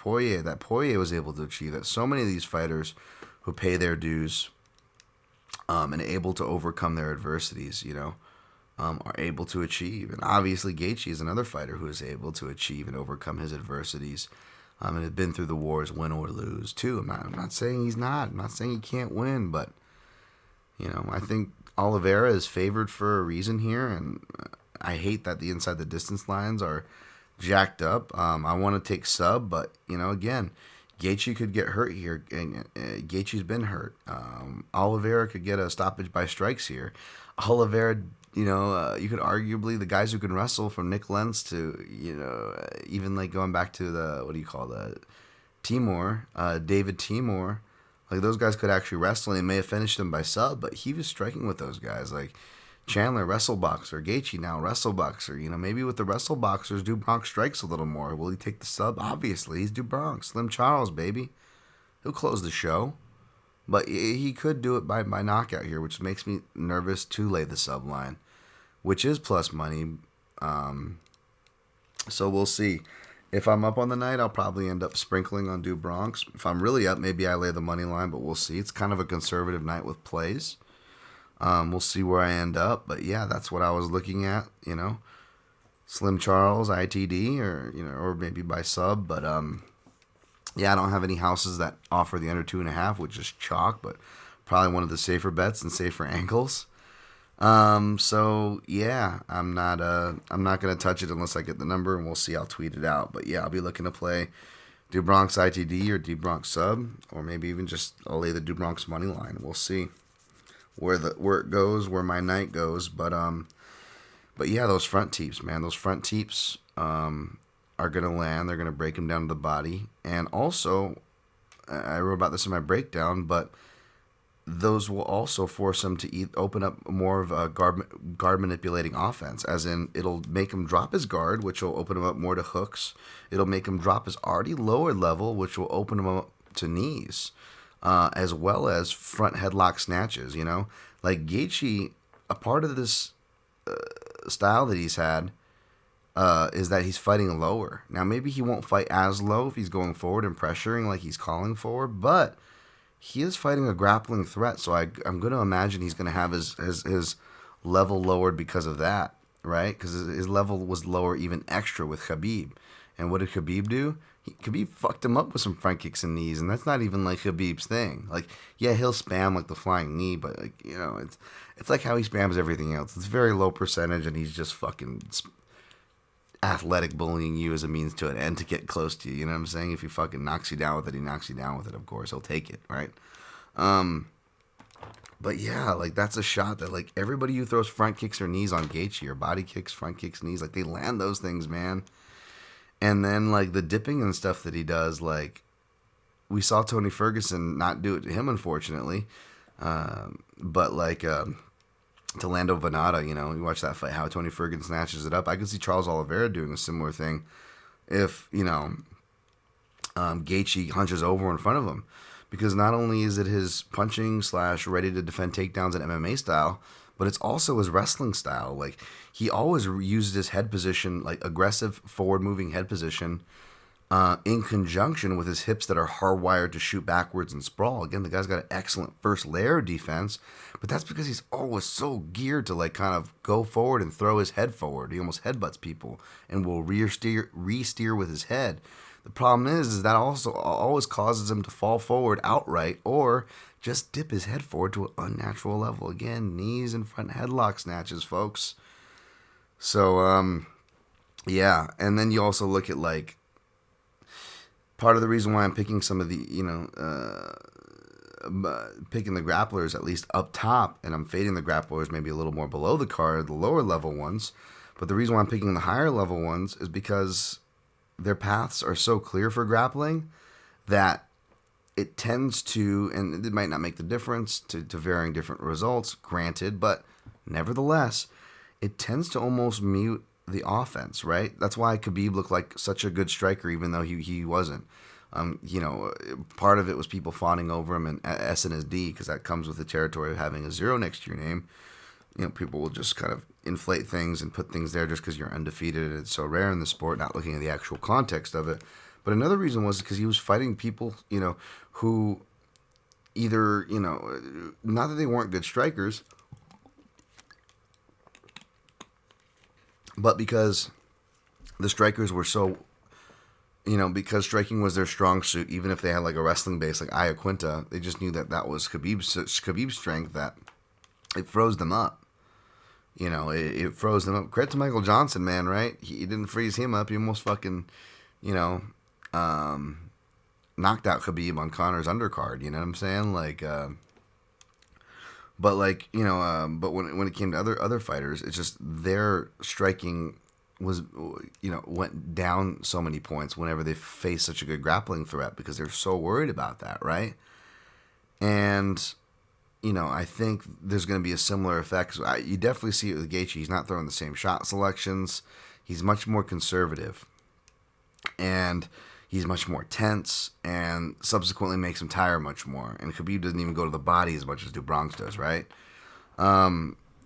Poirier was able to achieve that. So many of these fighters who pay their dues, and able to overcome their adversities, are able to achieve. And obviously, Gaethje is another fighter who is able to achieve and overcome his adversities, and has been through the wars, win or lose, too. I'm not saying he's not. I'm not saying he can't win, but, I think Oliveira is favored for a reason here, and I hate that the inside the distance lines are jacked up. I want to take sub, but, again, Gaethje could get hurt here, and Gaethje's been hurt. Oliveira could get a stoppage by strikes here. Oliveira, you could arguably, the guys who can wrestle, from Nick Lentz to, even like going back to Timur, David Timur, like those guys could actually wrestle and may have finished him by sub, but he was striking with those guys. Like Chandler, wrestle boxer, Gaethje now, wrestle boxer. Maybe with the wrestle boxers, Do Bronx strikes a little more. Will he take the sub? Obviously, he's Do Bronx. Slim Charles, baby. He'll close the show. But he could do it by knockout here, which makes me nervous to lay the sub line, which is plus money. So we'll see. If I'm up on the night, I'll probably end up sprinkling on Do Bronx. If I'm really up, maybe I lay the money line, but we'll see. It's kind of a conservative night with plays. We'll see where I end up. But yeah, that's what I was looking at, Slim Charles, ITD, or maybe by sub. But yeah, I don't have any houses that offer the under 2.5, which is chalk, but probably one of the safer bets and safer angles. So yeah, I'm not gonna touch it unless I get the number, and we'll see. I'll tweet it out. But yeah, I'll be looking to play Do Bronx ITD or Do Bronx sub, or maybe even just I'll lay the Do Bronx money line. We'll see where it goes, where my night goes. But yeah, those front teeps, man, are going to land. They're going to break him down to the body. And also, I wrote about this in my breakdown, but those will also force him to open up more of a guard manipulating offense, as in it'll make him drop his guard, which will open him up more to hooks. It'll make him drop his already lower level, which will open him up to knees, as well as front headlock snatches, Like Gaethje, a part of this style that he's had is that he's fighting lower. Now, maybe he won't fight as low if he's going forward and pressuring like he's calling for, but he is fighting a grappling threat, so I'm going to imagine he's going to have his level lowered because of that, right? Because his level was lower even extra with Khabib. And what did Khabib do? Khabib fucked him up with some front kicks and knees, and that's not even like Khabib's thing. Like, yeah, he'll spam like the flying knee, but it's like how he spams everything else. It's very low percentage, and he's just fucking athletic bullying you as a means to an end to get close to you. You know what I'm saying? If he fucking knocks you down with it, he knocks you down with it. Of course, he'll take it, right? But yeah, like that's a shot that like everybody who throws front kicks or knees on Gaethje, or body kicks, front kicks, knees, like they land those things, man. And then like the dipping and stuff that he does, like we saw Tony Ferguson not do it to him, unfortunately. But like to Lando Venata, you watch that fight, how Tony Ferguson snatches it up. I could see Charles Oliveira doing a similar thing if, Gaethje hunches over in front of him. Because not only is it his punching / ready to defend takedowns in MMA style, but it's also his wrestling style. Like, he always uses his head position, like aggressive forward-moving head position, in conjunction with his hips that are hardwired to shoot backwards and sprawl. Again, the guy's got an excellent first layer of defense, but that's because he's always so geared to like kind of go forward and throw his head forward. He almost headbutts people and will re-steer with his head. The problem is that also always causes him to fall forward outright or just dip his head forward to an unnatural level. Again, knees and front headlock snatches, folks. So, yeah. And then you also look at like, part of the reason why I'm picking some of the, picking the grapplers at least up top, and I'm fading the grapplers maybe a little more below the card, the lower level ones. But the reason why I'm picking the higher level ones is because their paths are so clear for grappling that it tends to, and it might not make the difference to varying different results, granted, but nevertheless, it tends to almost mute the offense, right? That's why Khabib looked like such a good striker, even though he wasn't. Part of it was people fawning over him and S and his D, because that comes with the territory of having a 0 next to your name. people will just kind of inflate things and put things there just because you're undefeated and it's so rare in the sport, not looking at the actual context of it. But another reason was because he was fighting people, who either, not that they weren't good strikers, but because the strikers were so, because striking was their strong suit, even if they had like a wrestling base like Iaquinta, they just knew that was Khabib's strength, that it froze them up. It froze them up. Credit to Michael Johnson, man, right? He didn't freeze him up. He almost fucking, knocked out Khabib on Conor's undercard. You know what I'm saying? But when it came to other fighters, it's just their striking was, went down so many points whenever they faced such a good grappling threat because they're so worried about that, right? And I think there's going to be a similar effect. You definitely see it with Gaethje. He's not throwing the same shot selections. He's much more conservative, and he's much more tense, and subsequently makes him tire much more. And Khabib doesn't even go to the body as much as Dubronx does, right?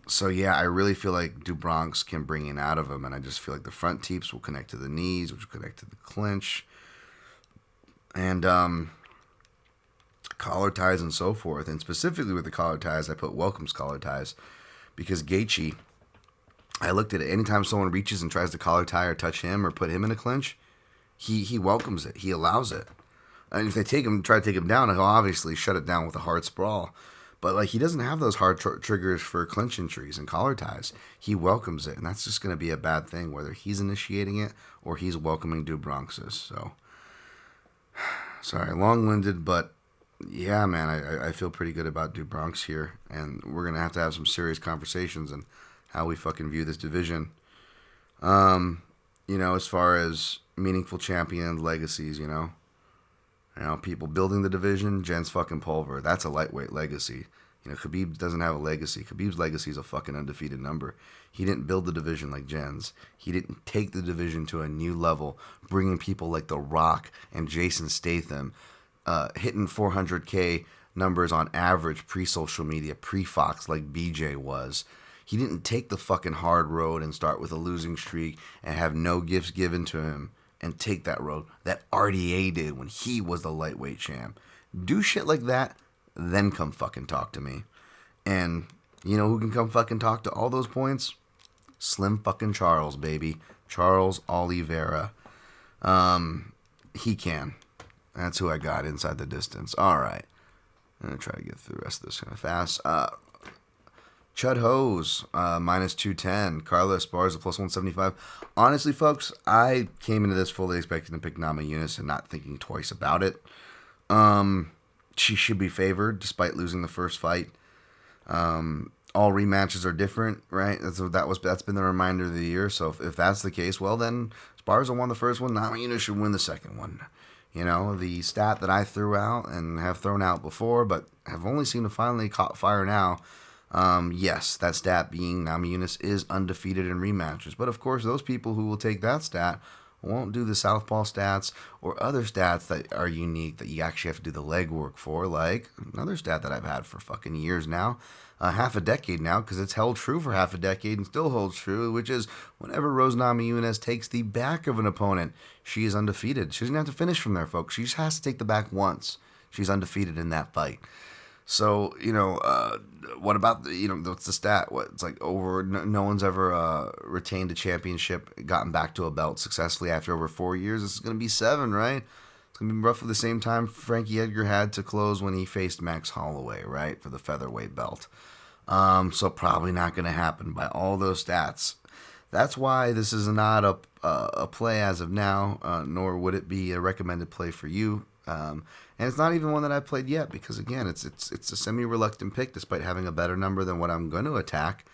So yeah, I really feel like Dubronx can bring it out of him, and I just feel like the front teeps will connect to the knees, which will connect to the clinch, and collar ties and so forth. And specifically with the collar ties, I put Welcome's collar ties because Gaethje, I looked at it. Anytime someone reaches and tries to collar tie or touch him or put him in a clinch, he welcomes it. He allows it. And if they try to take him down, he'll obviously shut it down with a hard sprawl. But he doesn't have those hard triggers for clinch entries and collar ties. He welcomes it, and that's just going to be a bad thing, whether he's initiating it or he's welcoming Dubronx's. So, sorry, long-winded, but yeah, man, I feel pretty good about Dubronx here, and we're going to have some serious conversations on how we fucking view this division. As far as meaningful champions, legacies, people building the division, Jens fucking Pulver. That's a lightweight legacy. Khabib doesn't have a legacy. Khabib's legacy is a fucking undefeated number. He didn't build the division like Jens. He didn't take the division to a new level, bringing people like The Rock and Jason Statham, hitting 400K numbers on average pre-social media, pre-Fox like BJ was. He didn't take the fucking hard road and start with a losing streak and have no gifts given to him and take that road that RDA did when he was the lightweight champ. Do shit like that, then come fucking talk to me. And you know who can come fucking talk to all those points? Slim fucking Charles, baby. Charles Oliveira. He can. That's who I got inside the distance. All right. I'm going to try to get through the rest of this kind of fast. Chud Hose, minus 210. Carla Esparza, plus 175. Honestly, folks, I came into this fully expecting to pick Nama Yunus and not thinking twice about it. She should be favored despite losing the first fight. All rematches are different, right? That's been the reminder of the year. So if that's the case, well then Esparza won the first one. Nama Yunus should win the second one. The stat that I threw out and have thrown out before, but have only seen to finally caught fire now. Yes, that stat being Nama Yunus is undefeated in rematches. But of course, those people who will take that stat won't do the southpaw stats or other stats that are unique that you actually have to do the legwork for, like another stat that I've had for fucking years now, half a decade now, because it's held true for half a decade and still holds true, which is whenever Rose Namajunas takes the back of an opponent, she is undefeated. She doesn't have to finish from there, folks. She just has to take the back once. She's undefeated in that fight. So, what about, what's the stat? It's like no one's ever retained a championship, gotten back to a belt successfully after over 4 years. This is going to be 7, right? It's going to be roughly the same time Frankie Edgar had to close when he faced Max Holloway, right, for the featherweight belt. So probably not going to happen by all those stats. That's why this is not a play as of now, nor would it be a recommended play for you. And it's not even one that I've played yet because, again, it's a semi-reluctant pick despite having a better number than what I'm going to attack.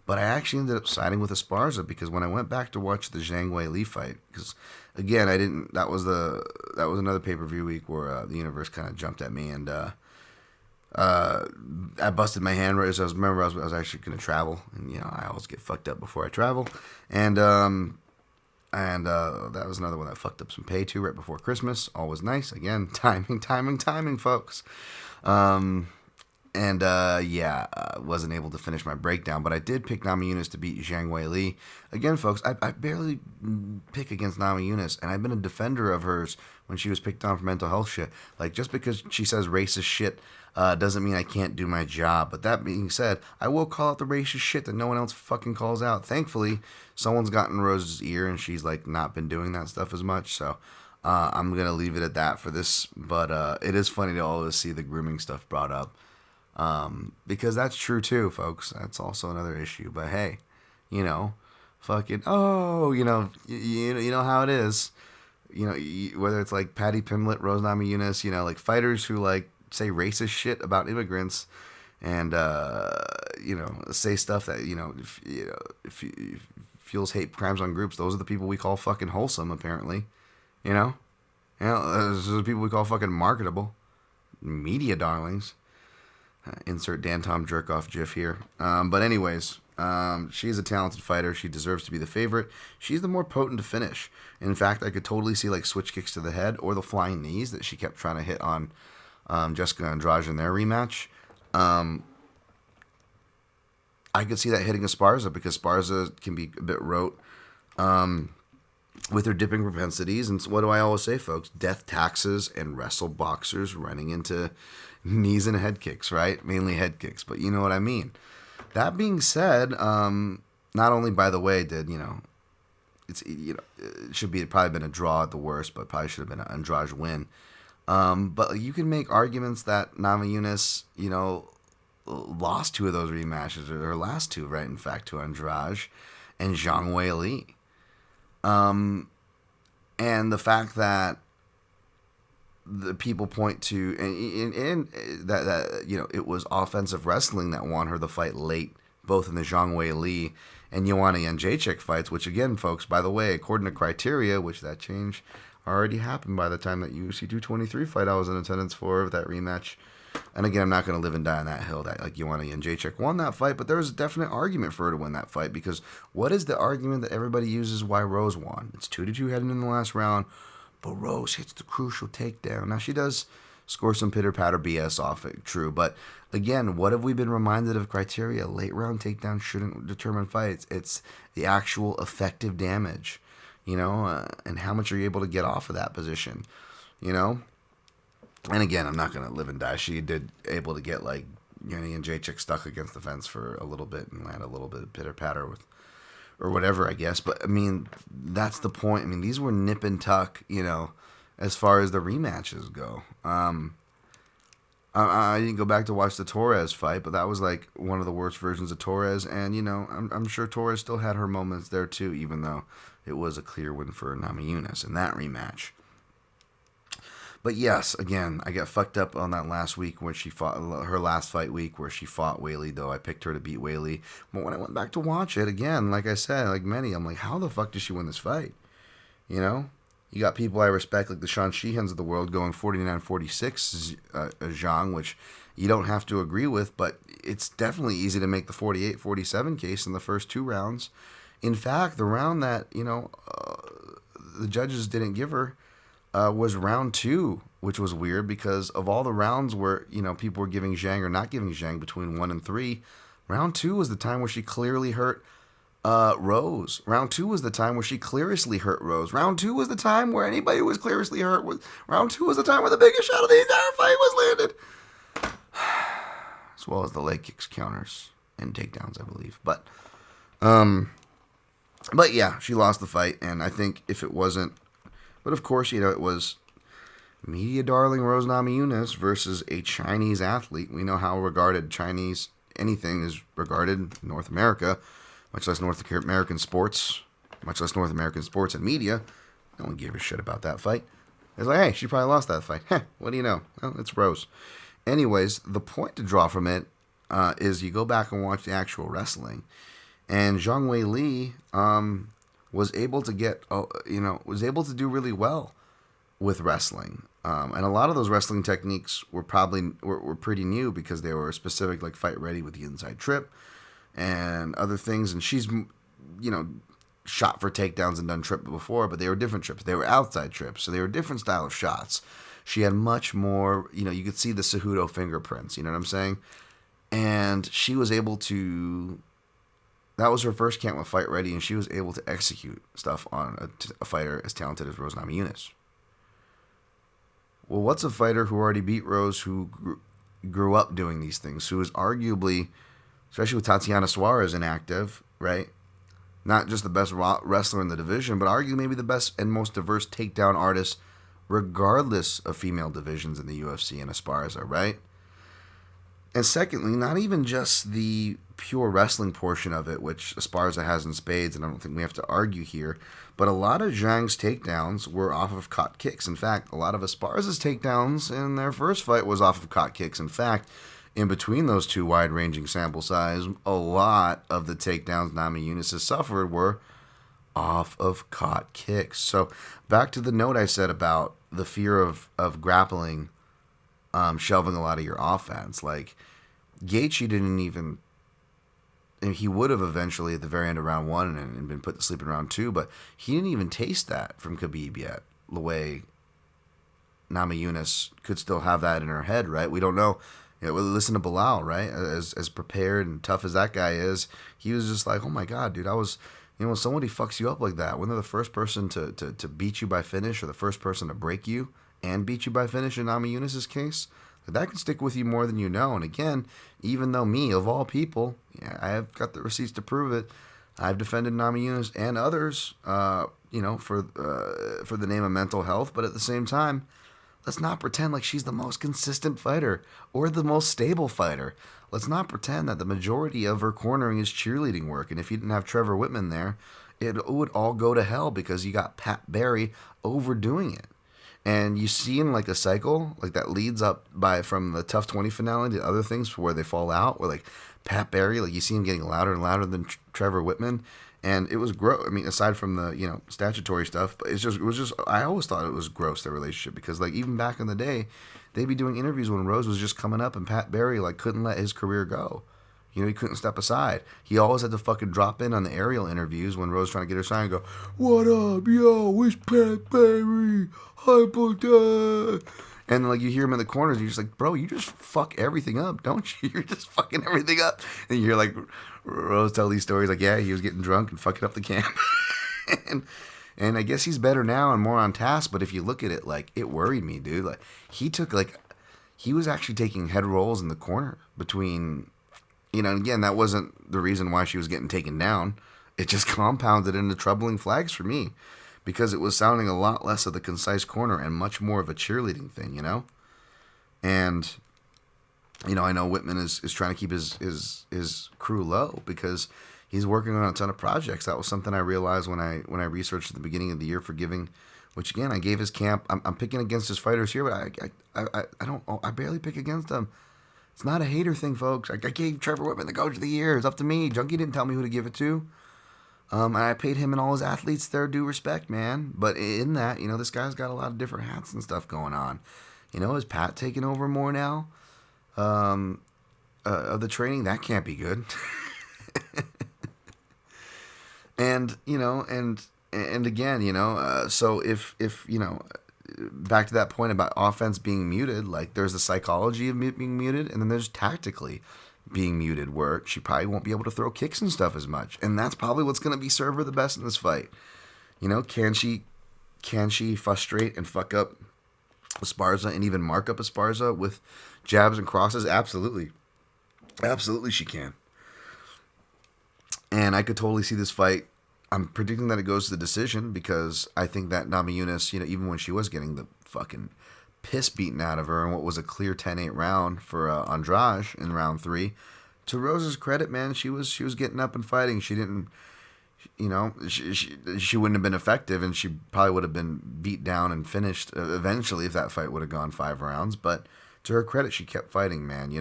But I actually ended up siding with Esparza because when I went back to watch the Zhang Weili fight, because, again, that was another pay-per-view week where the universe kind of jumped at me and I busted my hand right as I was actually going to travel. And, I always get fucked up before I travel. And that was another one that fucked up some pay too right before Christmas. Always nice. Again, timing, folks. And wasn't able to finish my breakdown, but I did pick Namajunas to beat Zhang Weili. Again, folks, I barely pick against Namajunas, and I've been a defender of hers when she was picked on for mental health shit. Like, just because she says racist shit doesn't mean I can't do my job. But that being said, I will call out the racist shit that no one else fucking calls out. Thankfully, someone's gotten Rose's ear, and she's, like, not been doing that stuff as much, so... I'm going to leave it at that for this, but it is funny to always see the grooming stuff brought up. Because that's true too, folks. That's also another issue. But hey, fucking, you know how it is. Whether it's like Patty Pimblett, Rose Namajunas, like fighters who like say racist shit about immigrants and, say stuff that, if fuels hate crimes on groups. Those are the people we call fucking wholesome, apparently. Those are the people we call fucking marketable. Media darlings. Insert Dan Tom jerk off gif here. But anyways, she's a talented fighter. She deserves to be the favorite. She's the more potent to finish. In fact, I could totally see like switch kicks to the head or the flying knees that she kept trying to hit on Jessica Andrade in their rematch. I could see that hitting Esparza because Esparza can be a bit rote with her dipping propensities. And what do I always say, folks? Death taxes and wrestle boxers running into knees and head kicks, right? Mainly head kicks, but you know what I mean. That being said, not only, by the way, did, it should be probably been a draw at the worst, but probably should have been an Andrade win. But you can make arguments that Namajunas, lost two of those rematches, or her last two, right? In fact, to Andrade and Zhang Weili. And the fact that the people point to, and that it was offensive wrestling that won her the fight late, both in the Zhang Weili and Joanna Jędrzejczyk fights, which again, folks, by the way, according to criteria, which that change already happened by the time that UFC 223 fight I was in attendance for that rematch. And again, I'm not going to live and die on that hill that like Joanna Jędrzejczyk won that fight, but there was a definite argument for her to win that fight because what is the argument that everybody uses why Rose won? It's 2-2 heading in the last round, but Rose hits the crucial takedown. Now, she does score some pitter-patter BS off it, true, but again, what have we been reminded of criteria? Late round takedowns shouldn't determine fights. It's the actual effective damage, and how much are you able to get off of that position, And again, I'm not going to live and die. She did able to get, like, Jędrzejczyk stuck against the fence for a little bit and land a little bit of pitter-patter with, or whatever, I guess. But, I mean, that's the point. I mean, these were nip and tuck, as far as the rematches go. I didn't go back to watch the Torres fight, but that was, like, one of the worst versions of Torres. And, I'm sure Torres still had her moments there, too, even though it was a clear win for Namajunas in that rematch. But yes, again, I got fucked up on that last week when she fought her last fight week where she fought Weili, though I picked her to beat Weili. But when I went back to watch it again, like I said, like many, I'm like, how the fuck did she win this fight? You got people I respect like the Sean Sheehans of the world going 49-46 Zhang, which you don't have to agree with, but it's definitely easy to make the 48-47 case in the first two rounds. In fact, the round that the judges didn't give her was round 2, which was weird because of all the rounds where, people were giving Zhang or not giving Zhang between 1 and 3, round 2 was the time where she clearly hurt Rose. Round 2 was the time where she clearly hurt Rose. Round 2 was the time where anybody who was clearly hurt was... Round 2 was the time where the biggest shot of the entire fight was landed. As well as the leg kicks, counters, and takedowns, I believe. But yeah, she lost the fight, and I think if it wasn't... But of course, it was media darling Rose Namajunas versus a Chinese athlete. We know how regarded Chinese anything is regarded in North America, much less North American sports and media. No one gave a shit about that fight. It's like, hey, she probably lost that fight. What do you know? Well, it's Rose. Anyways, the point to draw from it is you go back and watch the actual wrestling. And Zhang Weili was able to do really well with wrestling. And a lot of those wrestling techniques were pretty new because they were specific, like fight ready with the inside trip and other things. And she's, shot for takedowns and done trip before, but they were different trips. They were outside trips, so they were different style of shots. She had much more, you could see the Cejudo fingerprints, you know what I'm saying? And she was able to, that was her first camp with Fight Ready, and she was able to execute stuff on a fighter as talented as Rose Namajunas. Well, what's a fighter who already beat Rose, who grew up doing these things, who is arguably, especially with Tatiana Suarez inactive, right? Not just the best wrestler in the division, but arguably maybe the best and most diverse takedown artist, regardless of female divisions in the UFC and Esparza, right? And secondly, not even just the pure wrestling portion of it, which Esparza has in spades, and I don't think we have to argue here, but a lot of Zhang's takedowns were off of caught kicks. In fact, a lot of Esparza's takedowns in their first fight was off of caught kicks. In fact, in between those two wide-ranging sample size, a lot of the takedowns Namajunas has suffered were off of caught kicks. So back to the note I said about the fear of grappling shelving a lot of your offense. Like, Gaethje didn't even, and he would have eventually at the very end of round 1 and been put to sleep in round 2, but he didn't even taste that from Khabib yet, the way Namajunas could still have that in her head, right? We don't know. Listen to Bilal, right? As prepared and tough as that guy is, he was just like, oh my God, dude, I was, when somebody fucks you up like that, when they're the first person to beat you by finish or the first person to break you and beat you by finish in Namajunas' case, that can stick with you more than you know. And again, even though me, of all people, I have got the receipts to prove it, I've defended Namajunas and others, for the name of mental health, but at the same time, let's not pretend like she's the most consistent fighter or the most stable fighter. Let's not pretend that the majority of her cornering is cheerleading work. And if you didn't have Trevor Whitman there, it would all go to hell because you got Pat Barry overdoing it. And you see in like a cycle, like that leads up from the Tough 20 finale to other things where they fall out, where like Pat Barry, like you see him getting louder and louder than Trevor Whitman. And it was gross. I mean, aside from the, statutory stuff, but it was just, I always thought it was gross, their relationship, because like even back in the day, they'd be doing interviews when Rose was just coming up and Pat Barry like couldn't let his career go. He couldn't step aside. He always had to fucking drop in on the aerial interviews when Rose was trying to get her signed and go, what up, yo, it's Pat Barry, hypo. And like you hear him in the corners, you're just like, bro, you just fuck everything up, don't you? You're just fucking everything up. And you're like, Rose tell these stories like, yeah, he was getting drunk and fucking up the camp. and I guess he's better now and more on task. But if you look at it, like, it worried me, dude. Like he was actually taking head rolls in the corner between, and again, that wasn't the reason why she was getting taken down. It just compounded into troubling flags for me, because it was sounding a lot less of the concise corner and much more of a cheerleading thing, And, I know Whitman is trying to keep his crew low because he's working on a ton of projects. That was something I realized when I researched at the beginning of the year for Giving, which again, I gave his camp. I'm picking against his fighters here, but I barely pick against them. It's not a hater thing, folks. I gave Trevor Whitman the coach of the year. It's up to me. Junkie didn't tell me who to give it to. And I paid him and all his athletes their due respect, man. But in that, this guy's got a lot of different hats and stuff going on. Is Pat taking over more now of the training? That can't be good. And again, so if back to that point about offense being muted, like there's the psychology of being muted, and then there's tactically being muted, where she probably won't be able to throw kicks and stuff as much, and that's probably what's going to serve her the best in this fight. Can she frustrate and fuck up Esparza and even mark up Esparza with jabs and crosses? Absolutely she can. And I could totally see this fight. I'm predicting that it goes to the decision, because I think that Namajunas, even when she was getting the fucking piss beaten out of her in what was a clear 10-8 round for Andrade in round 3, to Rose's credit, man, she was getting up and fighting. She didn't, she wouldn't have been effective, and she probably would have been beat down and finished eventually if that fight would have gone 5 rounds. But to her credit, she kept fighting, man,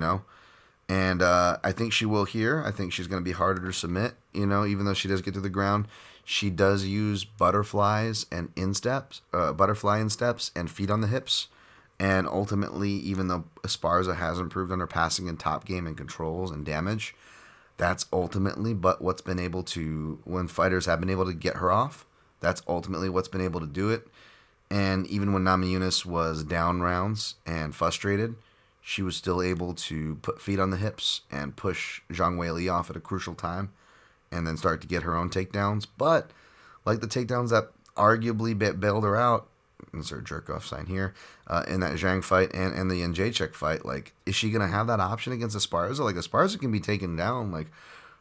And I think she will here. I think she's going to be harder to submit, even though she does get to the ground. She does use butterflies and butterfly insteps and feet on the hips. And ultimately, even though Esparza has improved on her passing and top game and controls and damage, that's ultimately what's been able to, when fighters have been able to get her off, that's ultimately what's been able to do it. And even when Namajunas was down rounds and frustrated, she was still able to put feet on the hips and push Zhang Weili off at a crucial time and then start to get her own takedowns. But like the takedowns that arguably bailed her out, insert jerk off sign here, in that Zhang fight and the Jacek fight, like, is she going to have that option against Esparza? Like, Esparza can be taken down. Like,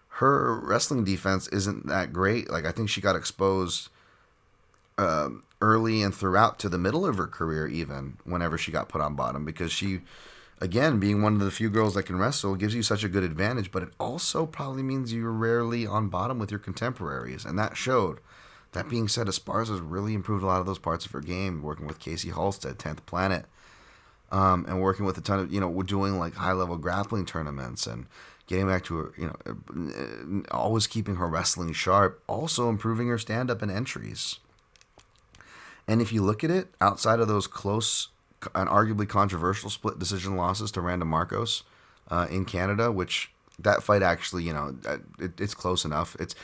her wrestling defense isn't that great. Like, I think she got exposed early and throughout to the middle of her career, even whenever she got put on bottom, because she, again, being one of the few girls that can wrestle, gives you such a good advantage, but it also probably means you're rarely on bottom with your contemporaries, and that showed. That being said, Esparza's really improved a lot of those parts of her game, working with Casey Halstead, 10th Planet, and working with a ton of, we're doing like high-level grappling tournaments and getting back to her, always keeping her wrestling sharp, also improving her stand-up and entries. And if you look at it, outside of those close and arguably controversial split decision losses to Randa Marcos in Canada, which that fight actually, it's close enough. It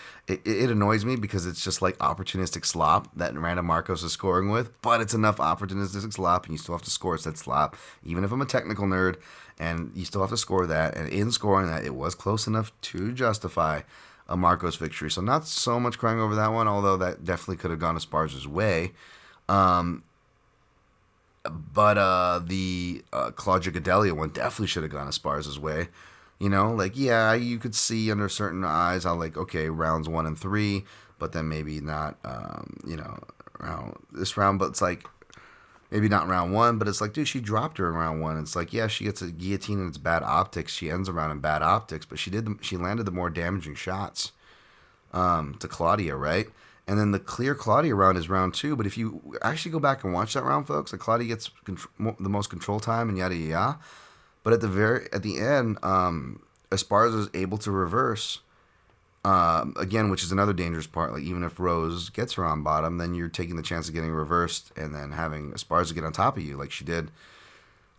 annoys me because it's just like opportunistic slop that Randa Marcos is scoring with, but it's enough opportunistic slop, and you still have to score said slop, even if I'm a technical nerd, and you still have to score that. And in scoring that, it was close enough to justify a Marcos victory. So not so much crying over that one, although that definitely could have gone Esparza's way. But the Claudia Gadelha one definitely should have gone Esparza's way. You could see under certain eyes how, like, okay, rounds 1 and 3, but then maybe not, this round, but it's like, maybe not round 1, but it's like, dude, she dropped her in round 1. It's like, yeah, she gets a guillotine and it's bad optics. She ends around in bad optics, but she landed the more damaging shots to Claudia, right? And then the clear Claudia round is round 2. But if you actually go back and watch that round, folks, like, Claudia gets the most control time and yada yada. But at the end, Esparza is able to reverse. Again, which is another dangerous part. Like, even if Rose gets her on bottom, then you're taking the chance of getting reversed and then having Esparza get on top of you, like she did,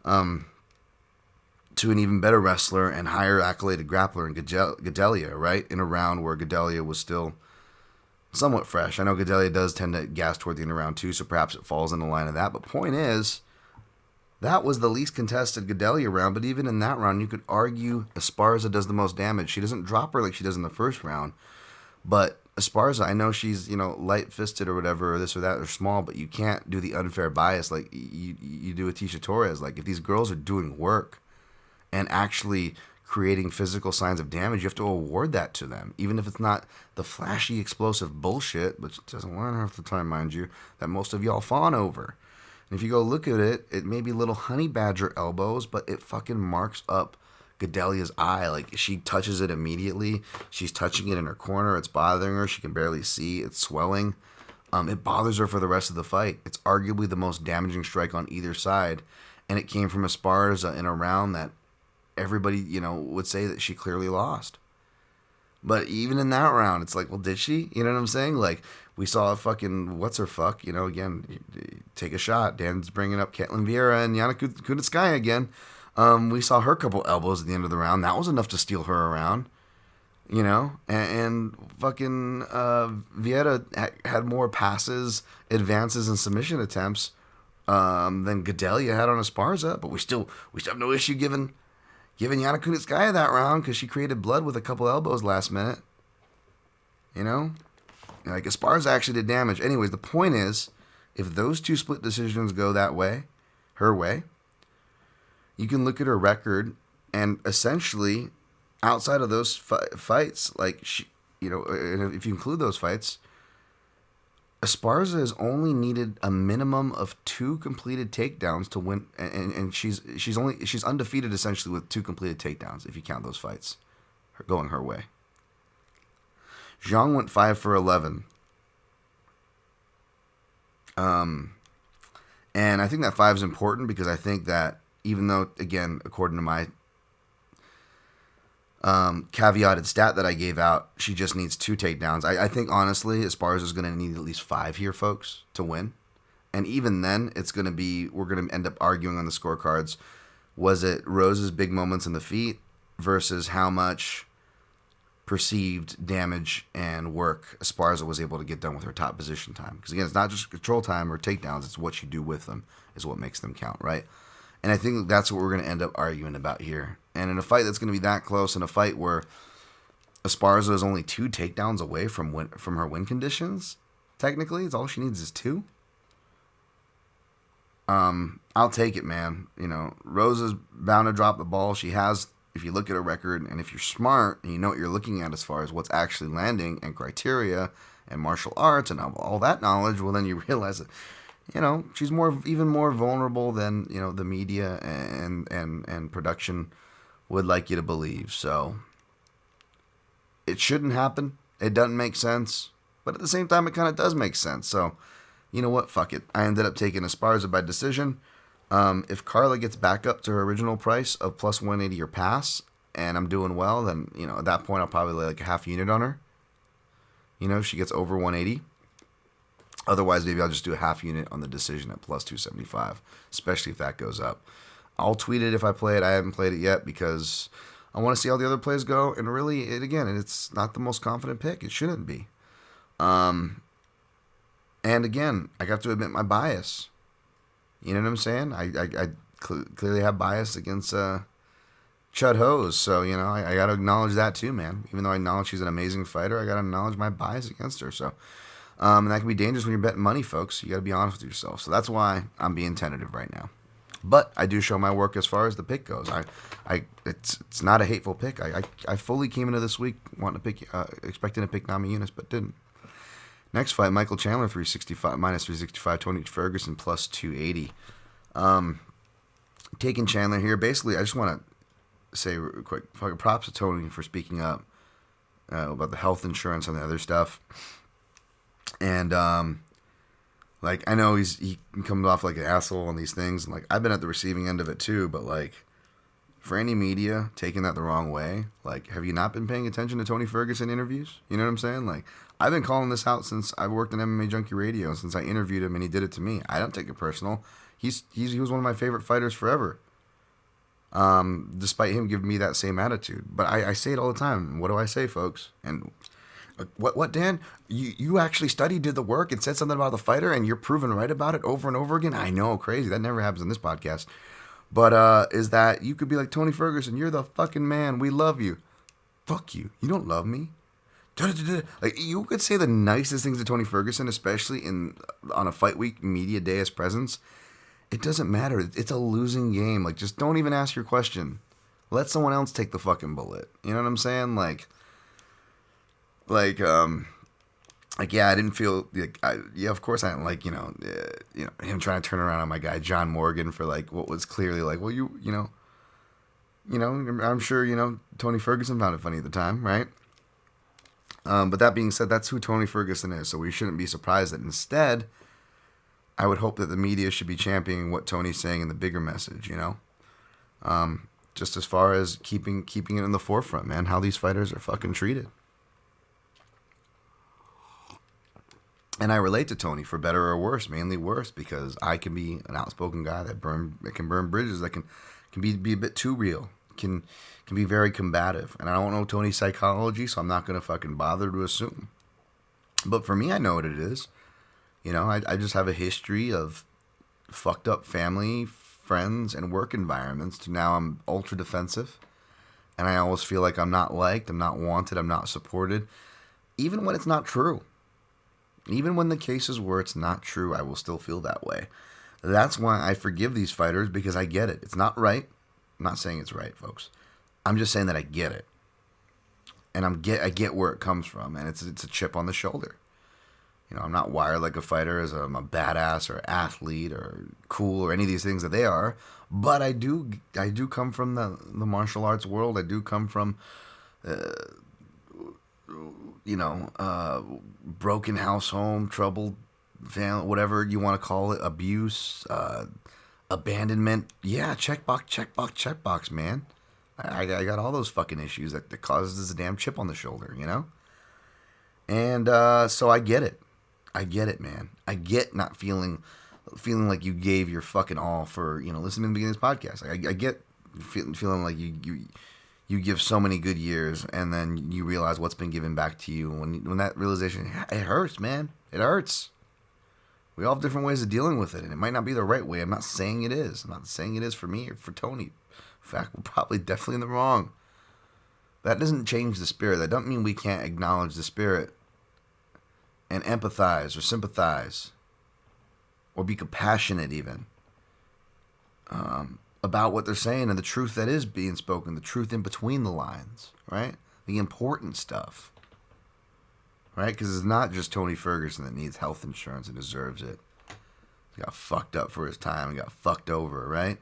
to an even better wrestler and higher accoladed grappler in Gadelha, right? In a round where Gadelha was still somewhat fresh. I know Gadelha does tend to gas toward the end of round 2, so perhaps it falls in the line of that. But point is, that was the least contested Gadelha round, but even in that round, you could argue Esparza does the most damage. She doesn't drop her like she does in the first round, but Esparza, I know she's, light-fisted or whatever, or this or that, or small, but you can't do the unfair bias like you do with Tisha Torres. Like, if these girls are doing work and actually creating physical signs of damage, you have to award that to them, even if it's not the flashy, explosive bullshit, which doesn't work half the time, mind you, that most of y'all fawn over. And if you go look at it, it may be little honey badger elbows, but it fucking marks up Gadelha's eye. Like, she touches it immediately. She's touching it in her corner. It's bothering her. She can barely see. It's swelling. It bothers her for the rest of the fight. It's arguably the most damaging strike on either side. And it came from Esparza in a round that everybody, would say that she clearly lost. But even in that round, it's like, well, did she? You know what I'm saying? Like, we saw a fucking what's-her-fuck, again, take a shot. Dan's bringing up Ketlin Vieira and Yana Kunitskaya again. We saw her couple elbows at the end of the round. That was enough to steal her around, And fucking Vieira had more passes, advances, and submission attempts than Gadelha had on Esparza. But we still have no issue giving Yana Kunitskaya that round because she created blood with a couple elbows last minute. Like, Esparza actually did damage. Anyways, the point is, if those two split decisions go that way, her way, you can look at her record and essentially, outside of those fights, like, and if you include those fights, Esparza has only needed a minimum of 2 completed takedowns to win, and she's undefeated essentially with 2 completed takedowns if you count those fights going her way. Zhang went 5 for 11. And I think that 5 is important because I think that even though, again, according to my caveated stat that I gave out, she just needs 2 takedowns. I think, honestly, Esparza is going to need at least 5 here, folks, to win. And even then, we're going to end up arguing on the scorecards. Was it Rose's big moments in the feet versus how much perceived damage and work Esparza was able to get done with her top position time. Because again, it's not just control time or takedowns, it's what you do with them is what makes them count, right? And I think that's what we're going to end up arguing about here. And in a fight that's going to be that close, in a fight where Esparza is only 2 takedowns away from her win conditions, technically, it's all she needs is 2. I'll take it, man. You know, Rosa's bound to drop the ball. She has, if you look at her record, and if you're smart and you know what you're looking at as far as what's actually landing and criteria and martial arts and all that knowledge, well, then you realize that, you know, she's even more vulnerable than, you know, the media and production would like you to believe. So it shouldn't happen. It doesn't make sense. But at the same time, it kind of does make sense. So, you know what? Fuck it. I ended up taking Esparza by decision. If Carla gets back up to her original price of plus 180 or pass, and I'm doing well, then, you know, at that point, I'll probably lay like a half unit on her. You know, if she gets over 180. Otherwise, maybe I'll just do a half unit on the decision at plus 275, especially if that goes up. I'll tweet it if I play it. I haven't played it yet because I want to see how the other plays go. And really, it's not the most confident pick. It shouldn't be. And again, I got to admit my bias. You know what I'm saying? I clearly have bias against Chud Hose. So, you know, I got to acknowledge that too, man. Even though I acknowledge she's an amazing fighter, I got to acknowledge my bias against her. So, and that can be dangerous when you're betting money, folks. You got to be honest with yourself. So that's why I'm being tentative right now. But I do show my work as far as the pick goes. It's not a hateful pick. I fully came into this week expecting to pick Nami Yunus, but didn't. Next fight, Michael Chandler, 365 minus 365, Tony Ferguson plus 280. Taking Chandler here. Basically, I just want to say real quick, props to Tony for speaking up about the health insurance and the other stuff. And like, I know he comes off like an asshole on these things, and like I've been at the receiving end of it too. But like, for any media taking that the wrong way, like, have you not been paying attention to Tony Ferguson interviews? You know what I'm saying? Like, I've been calling this out since I worked in MMA Junkie Radio, since I interviewed him and he did it to me. I don't take it personal. He was one of my favorite fighters forever. Despite him giving me that same attitude. But I say it all the time. What do I say, folks? And what, Dan? You actually did the work and said something about the fighter and you're proven right about it over and over again? I know, crazy. That never happens in this podcast. But is that you could be like, Tony Ferguson, you're the fucking man. We love you. Fuck you. You don't love me. Like, you could say the nicest things to Tony Ferguson, especially on a fight week media day as presence. It doesn't matter. It's a losing game. Like, just don't even ask your question. Let someone else take the fucking bullet. You know what I'm saying? Yeah, I didn't feel like, of course I didn't like, him trying to turn around on my guy John Morgan for like what was clearly like, well, I'm sure, Tony Ferguson found it funny at the time, right? But that being said, that's who Tony Ferguson is, so we shouldn't be surprised that instead, I would hope that the media should be championing what Tony's saying in the bigger message, just as far as keeping it in the forefront, man, how these fighters are fucking treated. And I relate to Tony for better or worse, mainly worse, because I can be an outspoken guy that can burn bridges, that can be a bit too real, can be very combative. And I don't know Tony's psychology, so I'm not going to fucking bother to assume. But for me, I know what it is. I just have a history of fucked up family, friends, and work environments to now I'm ultra defensive. And I always feel like I'm not liked, I'm not wanted, I'm not supported. Even when it's not true. Even when the cases where it's not true, I will still feel that way. That's why I forgive these fighters, because I get it. It's not right. I'm not saying it's right, folks. I'm just saying that I get it. And I get where it comes from, and it's a chip on the shoulder. I'm not wired like a fighter as I'm a badass or athlete or cool or any of these things that they are, but I do come from the martial arts world. I do come from broken house home, troubled family, whatever you want to call it, abuse, abandonment. Yeah, checkbox, man. I got all those fucking issues that causes a damn chip on the shoulder, And so I get it. I get it, man. I get not feeling like you gave your fucking all for, listening to the beginning of this podcast. I get feeling like you give so many good years, and then you realize what's been given back to you. When that realization, it hurts, man. It hurts. We all have different ways of dealing with it, and it might not be the right way. I'm not saying it is. I'm not saying it is for me or for Tony. In fact, we're probably definitely in the wrong. That doesn't change the spirit. That doesn't mean we can't acknowledge the spirit and empathize or sympathize or be compassionate even about what they're saying and the truth that is being spoken, the truth in between the lines, right? The important stuff, right? Because it's not just Tony Ferguson that needs health insurance and deserves it. He got fucked up for his time and got fucked over, right?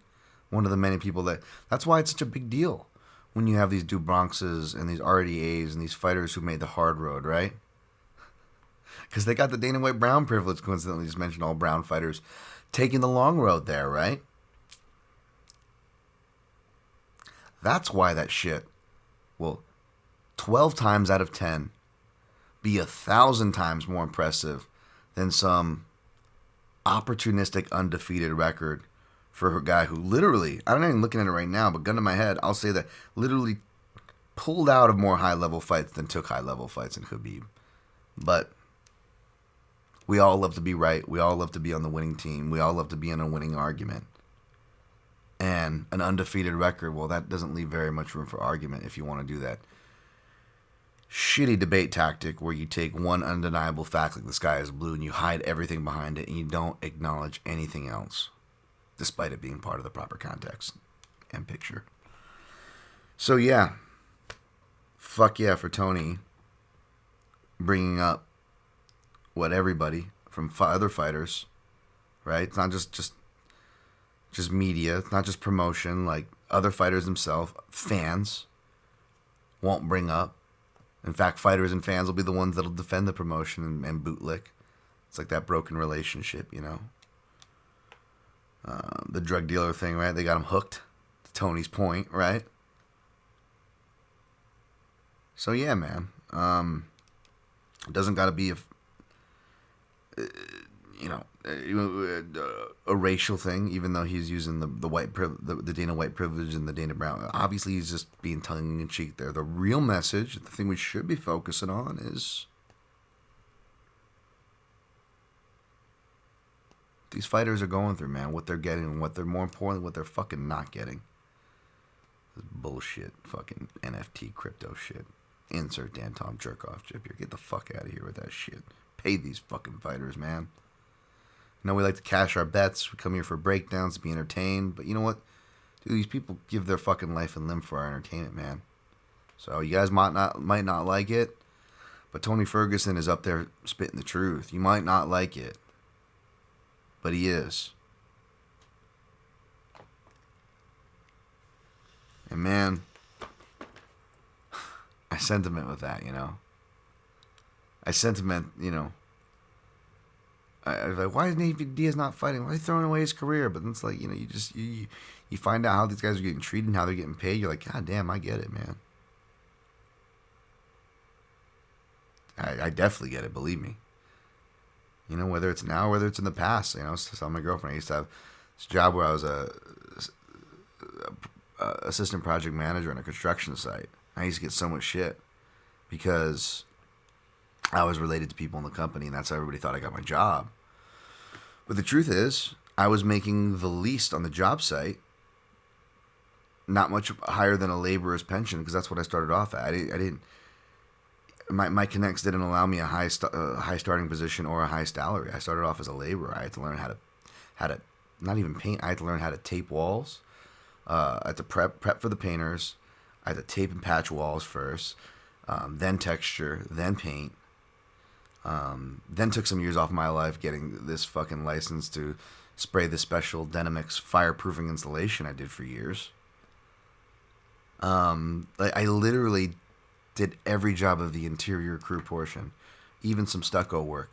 One of the many people that's why it's such a big deal when you have these DuBronxes and these RDAs and these fighters who made the hard road, right? Because they got the Dana White Brown privilege, coincidentally, just mentioned all Brown fighters taking the long road there, right? That's why that shit will 12 times out of 10 be 1,000 times more impressive than some opportunistic undefeated record for a guy who literally, I'm not even looking at it right now, but gun to my head, I'll say that literally pulled out of more high-level fights than took high-level fights in Khabib. But we all love to be right. We all love to be on the winning team. We all love to be in a winning argument. And an undefeated record, well, that doesn't leave very much room for argument if you want to do that shitty debate tactic where you take one undeniable fact like the sky is blue and you hide everything behind it and you don't acknowledge anything else, despite it being part of the proper context and picture. So yeah, fuck yeah for Tony bringing up what everybody from other fighters, right? It's not just media. It's not just promotion. Like other fighters themselves, fans won't bring up. In fact, fighters and fans will be the ones that'll defend the promotion and bootlick. It's like that broken relationship, you know. The drug dealer thing, right? They got him hooked, to Tony's point, right? So yeah, man. It doesn't got to be a racial thing, even though he's using the Dana White privilege and the Dana Brown. Obviously, he's just being tongue in cheek there. The real message, the thing we should be focusing on, is these fighters are going through, man. What they're getting, and more importantly, what they're fucking not getting. This bullshit, fucking NFT crypto shit. Insert Dan Tom jerk-off chip here. Get the fuck out of here with that shit. Pay these fucking fighters, man. I know we like to cash our bets. We come here for breakdowns to be entertained. But you know what? Dude, these people give their fucking life and limb for our entertainment, man. So you guys might not like it, but Tony Ferguson is up there spitting the truth. You might not like it, but he is. And man, I sentiment with that, you know. I was like, why is Nate Diaz not fighting? Why is he throwing away his career? But it's like, you know, you find out how these guys are getting treated and how they're getting paid. You're like, God damn, I get it, man. I definitely get it, believe me. You know, whether it's now or whether it's in the past. You know, I was telling my girlfriend I used to have this job where I was a assistant project manager on a construction site. I used to get so much shit because I was related to people in the company, and that's how everybody thought I got my job. But the truth is, I was making the least on the job site, not much higher than a laborer's pension, because that's what I started off at. I didn't. My connects didn't allow me a high starting position or a high salary. I started off as a laborer. I had to learn how to not even paint. I had to learn how to tape walls. I had to prep for the painters. I had to tape and patch walls first, then texture, then paint. Then took some years off my life getting this fucking license to spray the special Dynamix fireproofing installation I did for years. I literally did every job of the interior crew portion, even some stucco work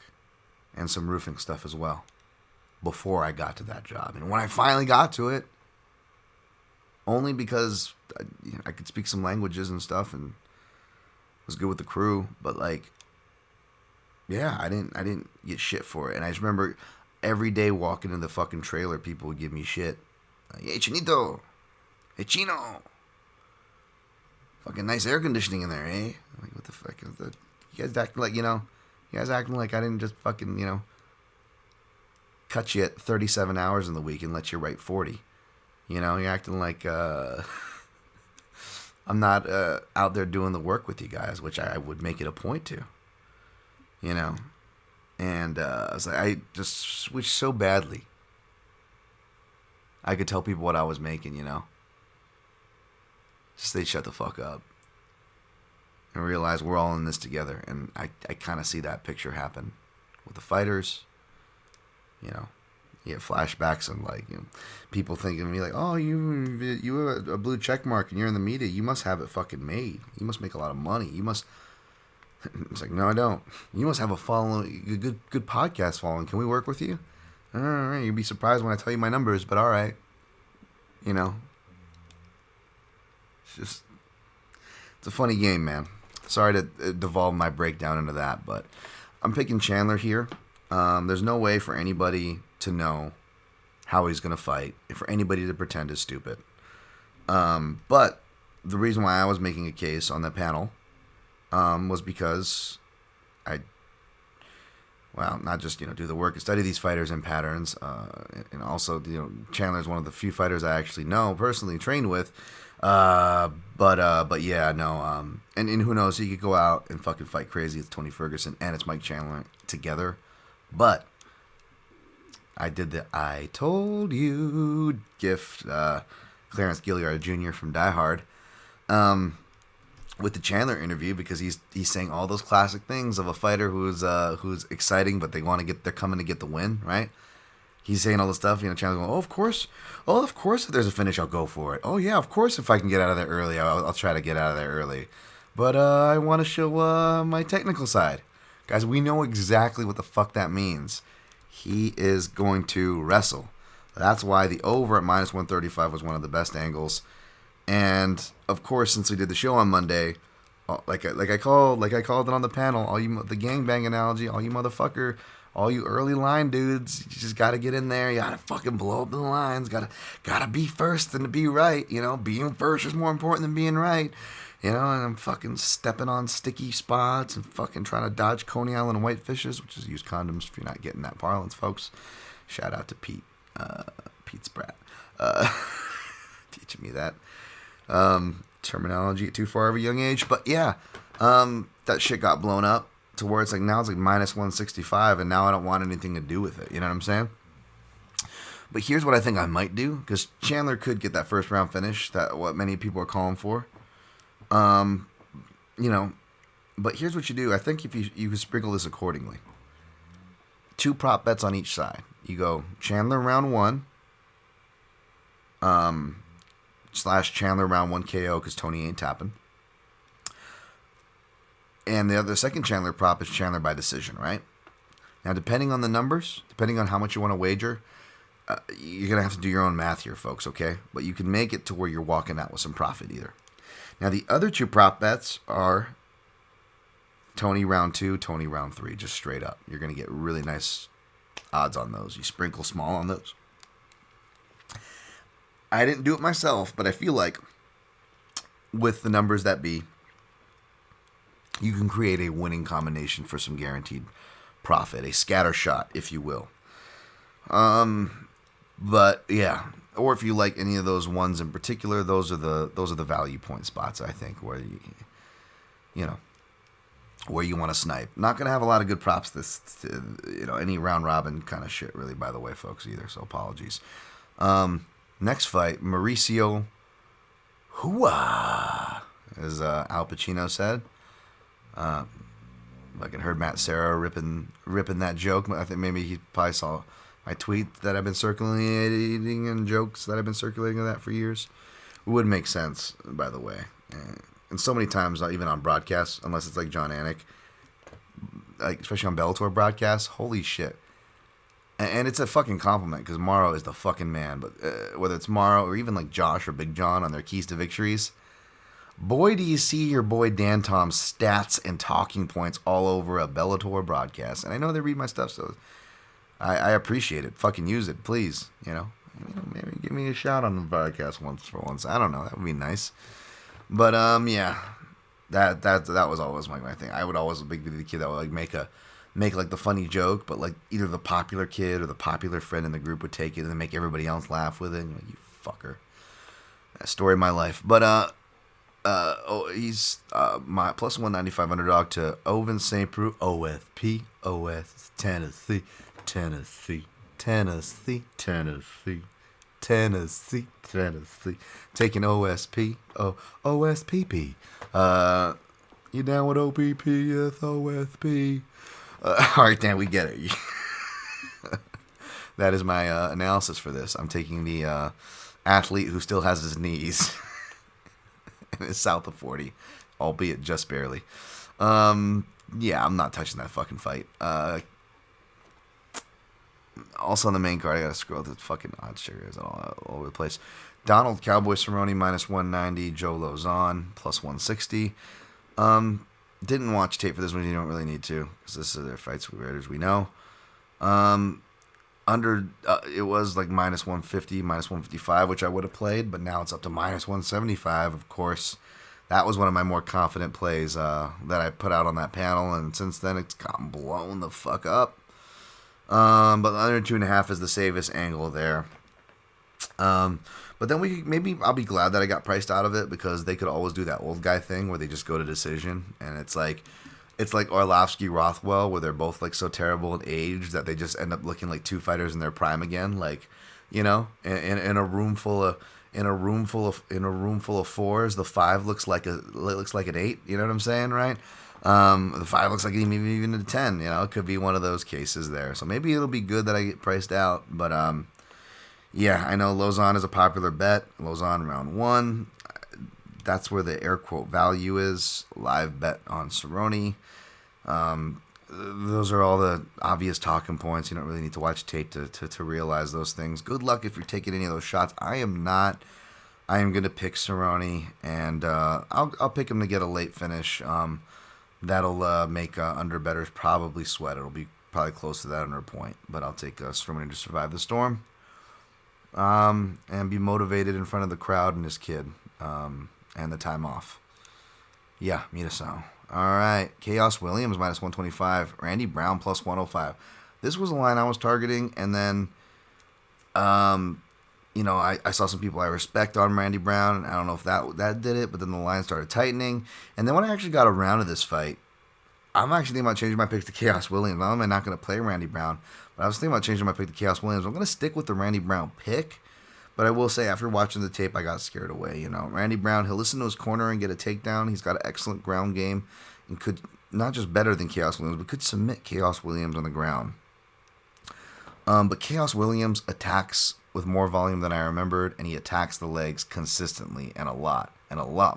and some roofing stuff as well, before I got to that job. And when I finally got to it, only because I could speak some languages and stuff and was good with the crew, but like, yeah, I didn't get shit for it. And I just remember every day walking in the fucking trailer, people would give me shit. Like, hey, Chinito. Hey, Chino. Fucking nice air conditioning in there, eh? Like, what the fuck is that? You guys acting like, you guys acting like I didn't just fucking, cut you at 37 hours in the week and let you write 40. You're acting like I'm not out there doing the work with you guys, which I would make it a point to. And I was like, I just wish so badly I could tell people what I was making, Just they shut the fuck up. And realize we're all in this together. And I kind of see that picture happen with the fighters. You have flashbacks and people thinking of me like, oh, you have a blue check mark and you're in the media. You must have it fucking made. You must make a lot of money. You must. It's like, no, I don't. You must have a following, good podcast following. Can we work with you? All right, you'd be surprised when I tell you my numbers, but all right. It's a funny game, man. Sorry to devolve my breakdown into that, but I'm picking Chandler here. There's no way for anybody to know how he's going to fight, for anybody to pretend is stupid. But the reason why I was making a case on that panel was because not just, do the work and study these fighters and patterns, and also, Chandler's one of the few fighters I actually know, personally trained with, but yeah, no, and who knows, he could go out and fucking fight crazy. It's Tony Ferguson and it's Mike Chandler together, but I did the I told you gift, Clarence Gilliard Jr. from Die Hard, with the Chandler interview, because he's saying all those classic things of a fighter who's exciting, but they're coming to get the win, right? He's saying all the stuff, Chandler's going, of course, if there's a finish, I'll go for it. Oh yeah, of course, if I can get out of there early, I'll try to get out of there early. But I want to show my technical side. Guys, we know exactly what the fuck that means. He is going to wrestle. That's why the over at minus 135 was one of the best angles. And of course, since we did the show on Monday, like I called it on the panel, all you, the gangbang analogy, all you early line dudes, you just got to get in there. You got to fucking blow up the lines. Got to be first and to be right. Being first is more important than being right. And I'm fucking stepping on sticky spots and fucking trying to dodge Coney Island whitefishes, which is use condoms if you're not getting that parlance, folks. Shout out to Pete Spratt, teaching me that terminology at too far of a young age. But yeah, that shit got blown up to where it's like now it's like minus 165, and now I don't want anything to do with it. You know what I'm saying? But here's what I think I might do, because Chandler could get that first round finish, that what many people are calling for. But here's what you do. I think if you can sprinkle this accordingly. 2 prop bets on each side. You go Chandler round 1, / Chandler round 1 KO because Tony ain't tapping. And the second Chandler prop is Chandler by decision, right? Now, depending on the numbers, depending on how much you want to wager, you're going to have to do your own math here, folks, okay? But you can make it to where you're walking out with some profit either. Now, the other 2 prop bets are Tony round 2, Tony round 3, just straight up. You're going to get really nice odds on those. You sprinkle small on those. I didn't do it myself, but I feel like with the numbers that be, you can create a winning combination for some guaranteed profit, a scatter shot, if you will. But yeah, or if you like any of those ones in particular, those are the value point spots, I think, where where you want to snipe. Not gonna have a lot of good props any round robin kind of shit, really, by the way, folks, either. So apologies. Next fight, Mauricio Hua, as Al Pacino said. I heard Matt Serra ripping that joke. I think maybe he probably saw my tweet that I've been circulating and jokes that I've been circulating of that for years. It would make sense, by the way. And so many times, even on broadcasts, unless it's like John Anik, especially on Bellator broadcasts, holy shit. And it's a fucking compliment, because Morrow is the fucking man. But whether it's Morrow or even like Josh or Big John on their keys to victories, boy, do you see your boy Dan Tom's stats and talking points all over a Bellator broadcast. And I know they read my stuff, so I appreciate it. Fucking use it, please. Maybe give me a shout on the broadcast once for once. I don't know. That would be nice. But yeah, that was always my thing. I would always be the kid that would like make like the funny joke, but like either the popular kid or the popular friend in the group would take it and then make everybody else laugh with it. And you're like, you fucker. That story of my life. But he's my plus 195 underdog to Oven St. Preux, OFP, OS, Tennessee, Tennessee, Tennessee, Tennessee, Tennessee, Tennessee, taking OSP, OSPP. You down with OPP? Yes, OSP. All right, Dan, we get it. That is my analysis for this. I'm taking the athlete who still has his knees and is south of 40, albeit just barely. Yeah, I'm not touching that fucking fight. Also on the main card, I gotta scroll through the fucking odds checkers all over the place. Donald Cowboy Cerrone minus 190, Joe Lozon plus 160. Didn't watch tape for this one. You don't really need to because this is their fights with Raiders. We know. It was like minus 150, minus 155, which I would have played, but now it's up to minus 175. Of course, that was one of my more confident plays that I put out on that panel, and since then it's gotten blown the fuck up. But the under 2.5 is the safest angle there. But then I'll be glad that I got priced out of it because they could always do that old guy thing where they just go to decision, and it's like Orlovsky Rothwell where they're both like so terrible in age that they just end up looking like two fighters in their prime again, like, you know, in a room full of fours, the 5 looks like an 8, you know what I'm saying, right? The 5 looks like even a 10, you know, it could be one of those cases there. So maybe it'll be good that I get priced out, but yeah, I know Lozon is a popular bet. Lozon round 1. That's where the air quote value is. Live bet on Cerrone. Those are all the obvious talking points. You don't really need to watch tape to realize those things. Good luck if you're taking any of those shots. I am not. I am going to pick Cerrone, and I'll pick him to get a late finish. That'll make underbettors probably sweat. It'll be probably close to that under point, but I'll take Cerrone to survive the storm. And be motivated in front of the crowd and his kid, and the time off. Yeah, Mita-san. All right, Chaos Williams minus 125, Randy Brown plus 105. This was a line I was targeting, and then, you know, I saw some people I respect on Randy Brown, and I don't know if that did it, but then the line started tightening, and then when I actually got around to this fight, I'm actually thinking about changing my pick to Chaos Williams. I'm not going to play Randy Brown, but I was thinking about changing my pick to Chaos Williams. I'm going to stick with the Randy Brown pick, but I will say after watching the tape, I got scared away. You know, Randy Brown, he'll listen to his corner and get a takedown. He's got an excellent ground game and could, not just better than Chaos Williams, but could submit Chaos Williams on the ground. But Chaos Williams attacks with more volume than I remembered, and he attacks the legs consistently and a lot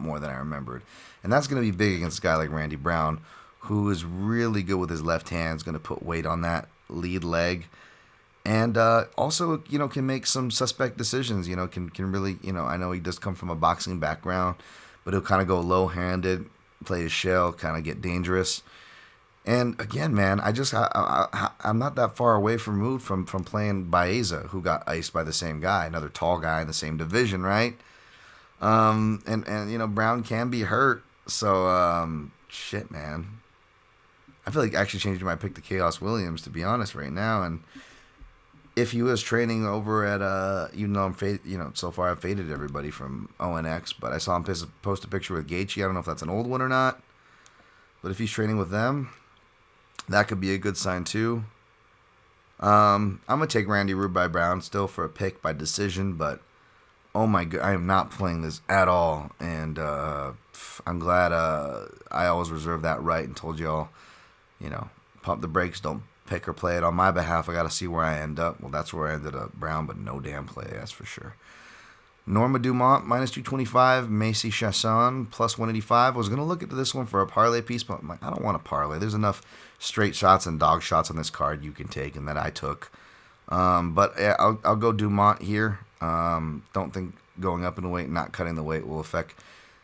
more than I remembered. And that's going to be big against a guy like Randy Brown, who is really good with his left hand, is going to put weight on that lead leg. And also, you know, can make some suspect decisions, you know, can really, you know, I know he does come from a boxing background, but he'll kind of go low-handed, play his shell, kind of get dangerous. And again, man, I'm not that far away removed from playing Baeza, who got iced by the same guy, another tall guy in the same division, right? And you know, Brown can be hurt, so shit, man. I feel like actually changing my pick to Chaos Williams, to be honest, right now. And if he was training over at, even though so far I've faded everybody from ONX, but I saw him post a picture with Gaethje. I don't know if that's an old one or not, but if he's training with them, that could be a good sign too. I'm gonna take Randy Rude by Brown still for a pick by decision, but oh my god, I am not playing this at all, and I'm glad I always reserved that right and told y'all, you know, pump the brakes, don't pick or play it on my behalf. I got to see where I end up. Well, that's where I ended up, Brown, but no damn play, that's for sure. Norma Dumont, minus 225. Macy Chasson, plus 185. I was going to look into this one for a parlay piece, but I'm like, I don't want a parlay. There's enough straight shots and dog shots on this card you can take and that I took. But yeah, I'll go Dumont here. Don't think going up in the weight, not cutting the weight will affect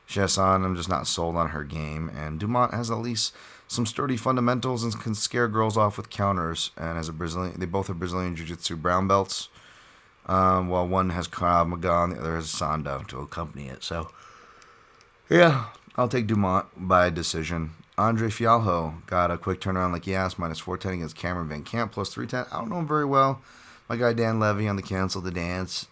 Chasson. I'm just not sold on her game. And Dumont has at least some sturdy fundamentals and can scare girls off with counters. And as a Brazilian, they both are Brazilian Jiu-Jitsu brown belts. While one has Krav Maga and the other has Sando to accompany it. So Yeah, I'll take Dumont by decision. Andre Fialho got a quick turnaround like he asked, minus 410 against Cameron Van Camp, plus 310. I don't know him very well. My guy Dan Levy on the Cancel the Dance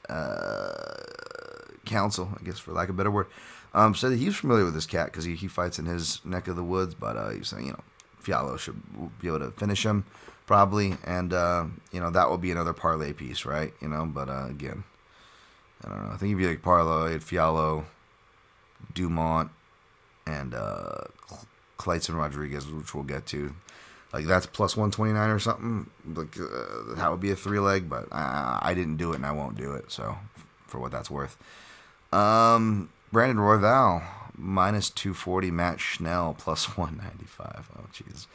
Council, I guess for lack of a better word, said that he's familiar with this cat because he fights in his neck of the woods, but he's saying, Fialho should be able to finish him probably, and, that will be another parlay piece, right? But again, I don't know. I think if you like parlay, Fialho, Dumont, and Clayton Rodriguez, which we'll get to. Like, that's plus 129 or something. Like, that would be a 3-leg, but I didn't do it and I won't do it, so for what that's worth. Brandon Royval, minus 240. Matt Schnell, plus 195. Oh, jeez.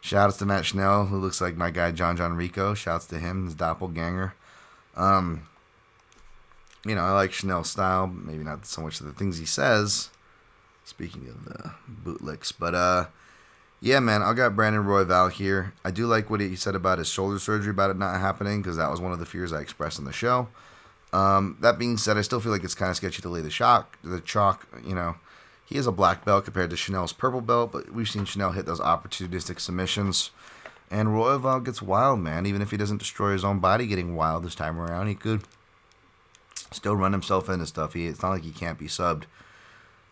Shoutouts to Matt Schnell, who looks like my guy John Rico. Shouts to him, his doppelganger. I like Schnell's style. Maybe not so much of the things he says. Speaking of the bootlicks. But, yeah, man, I got Brandon Royval here. I do like what he said about his shoulder surgery, about it not happening, because that was one of the fears I expressed on the show. That being said, I still feel like it's kind of sketchy to lay the chalk. He is a black belt compared to Chanel's purple belt, but we've seen Chanel hit those opportunistic submissions. And Royval gets wild, man. Even if he doesn't destroy his own body getting wild this time around, he could still run himself into stuff. It's not like he can't be subbed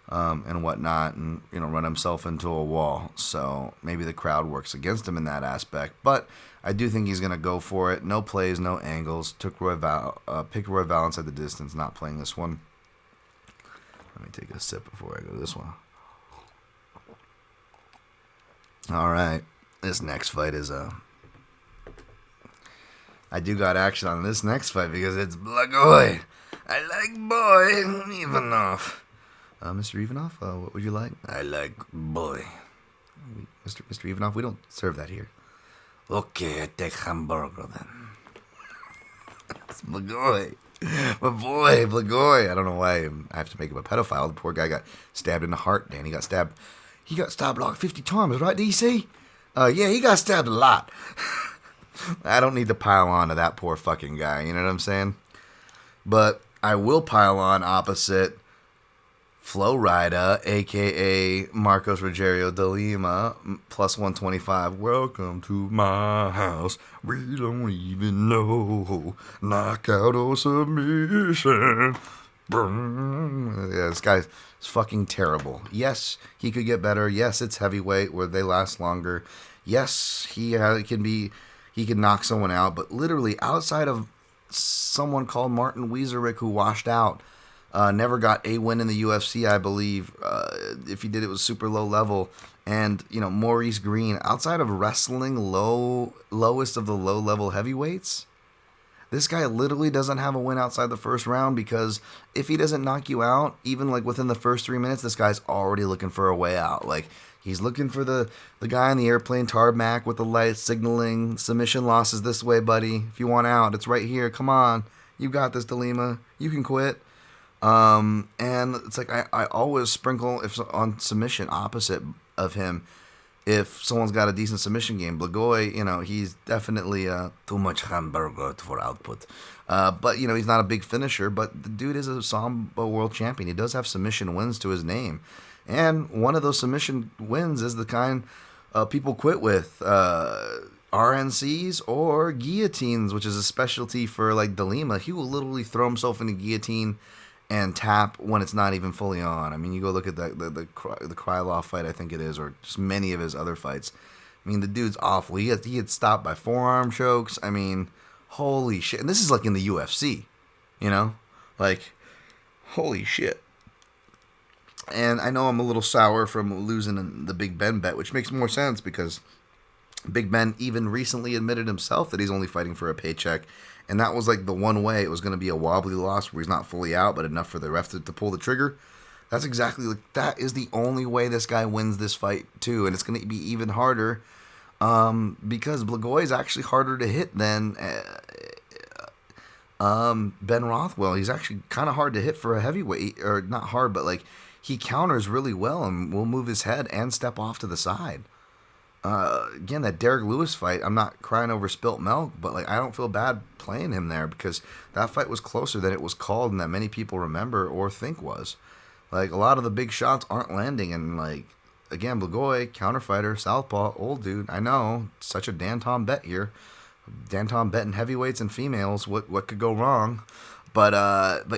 and whatnot and, run himself into a wall. So maybe the crowd works against him in that aspect. But I do think he's going to go for it. No plays, no angles. Picked Royval inside the distance, not playing this one. Let me take a sip before I go to this one. All right. This next fight is I do got action on this next fight because it's Blagoy. I like boy Ivanov. Mr. Ivanov, what would you like? I like boy. Mr. Ivanov, we don't serve that here. Okay, I take hamburger then. It's Blagoy. My boy, Blagoy. I don't know why I have to make him a pedophile. The poor guy got stabbed in the heart, Dan. He got stabbed like 50 times, right, DC? Yeah, he got stabbed a lot. I don't need to pile on to that poor fucking guy, you know what I'm saying? But I will pile on opposite Flo Rida, a.k.a. Marcos Rogerio de Lima, plus 125. Welcome to my house. We don't even know. Knockout or submission. Yeah, this guy's fucking terrible. Yes, he could get better. Yes, it's heavyweight where they last longer. Yes, he can knock someone out. But literally, outside of someone called Martin Weiserick who washed out, never got a win in the UFC, I believe. If he did, it was super low level. And, Maurice Green, outside of wrestling lowest of the low-level heavyweights, this guy literally doesn't have a win outside the first round because if he doesn't knock you out, even like within the first 3 minutes, this guy's already looking for a way out. Like, he's looking for the guy on the airplane tarmac with the lights signaling, submission losses this way, buddy. If you want out, it's right here. Come on. You got this, De Lima. You can quit. And it's like I always sprinkle on submission opposite of him if someone's got a decent submission game. Blagoy, he's definitely too much hamburger for output. But, he's not a big finisher, but the dude is a Sambo world champion. He does have submission wins to his name. And one of those submission wins is the kind people quit with. RNCs or guillotines, which is a specialty for, like, De Lima. He will literally throw himself in a guillotine and tap when it's not even fully on. I mean, you go look at the Krylov fight, I think it is, or just many of his other fights. I mean, the dude's awful. He gets stopped by forearm chokes. I mean, holy shit. And this is like in the UFC, Like, holy shit. And I know I'm a little sour from losing the Big Ben bet, which makes more sense because Big Ben even recently admitted himself that he's only fighting for a paycheck. And that was like the one way it was going to be a wobbly loss where he's not fully out, but enough for the ref to pull the trigger. That's exactly that is the only way this guy wins this fight too. And it's going to be even harder because Blagoy is actually harder to hit than Ben Rothwell. He's actually kind of hard to hit for a heavyweight, or not hard, but like he counters really well and will move his head and step off to the side. Again, that Derek Lewis fight, I'm not crying over spilt milk, but like I don't feel bad playing him there because that fight was closer than it was called and that many people remember or think was. Like, a lot of the big shots aren't landing, and, like, again, Blagoy, counterfighter, southpaw, old dude. I know, such a Dan Tom bet here. Dan Tom betting heavyweights and females. What could go wrong? But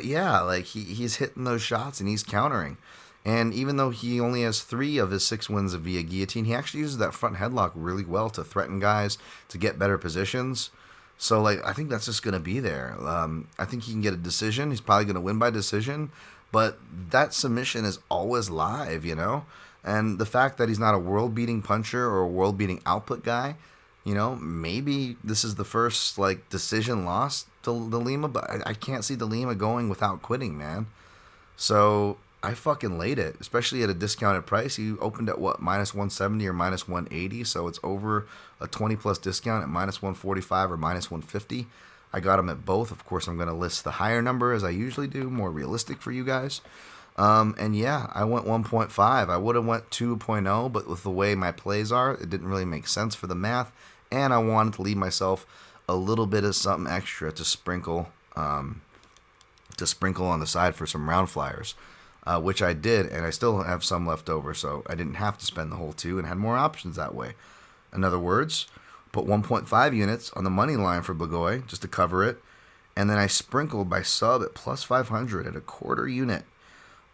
yeah, like he's hitting those shots and he's countering. And even though he only has 3 of his 6 wins via guillotine, he actually uses that front headlock really well to threaten guys to get better positions. So, like, I think that's just going to be there. I think he can get a decision. He's probably going to win by decision. But that submission is always live, you know? And the fact that he's not a world-beating puncher or a world-beating output guy, you know, maybe this is the first, like, decision loss to De Lima. But I can't see De Lima going without quitting, man. So I fucking laid it, especially at a discounted price. He opened at, what, minus 170 or minus 180, so it's over a 20-plus discount at minus 145 or minus 150. I got him at both. Of course, I'm going to list the higher number, as I usually do, more realistic for you guys. And yeah, I went 1.5. I would have went 2.0, but with the way my plays are, it didn't really make sense for the math, and I wanted to leave myself a little bit of something extra to sprinkle on the side for some round flyers. Which I did, and I still have some left over, so I didn't have to spend the whole 2 and had more options that way. In other words, put 1.5 units on the money line for Blagoy just to cover it, and then I sprinkled by sub at plus 500 at a quarter unit.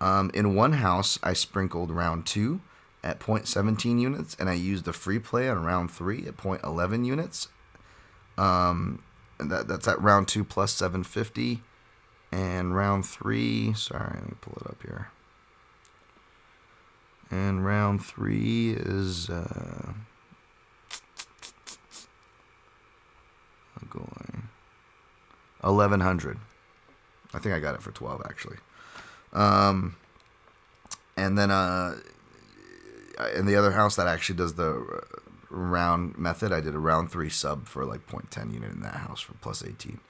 In one house, I sprinkled round 2 at 0.17 units, and I used the free play on round 3 at 0.11 units. And that's at round 2 plus 750. And round 3, sorry, let me pull it up here. And round 3 is going 1,100. I think I got it for 12 actually. And then in the other house that actually does the round method, I did a round 3 sub for like 0.10 unit in that house for plus 18.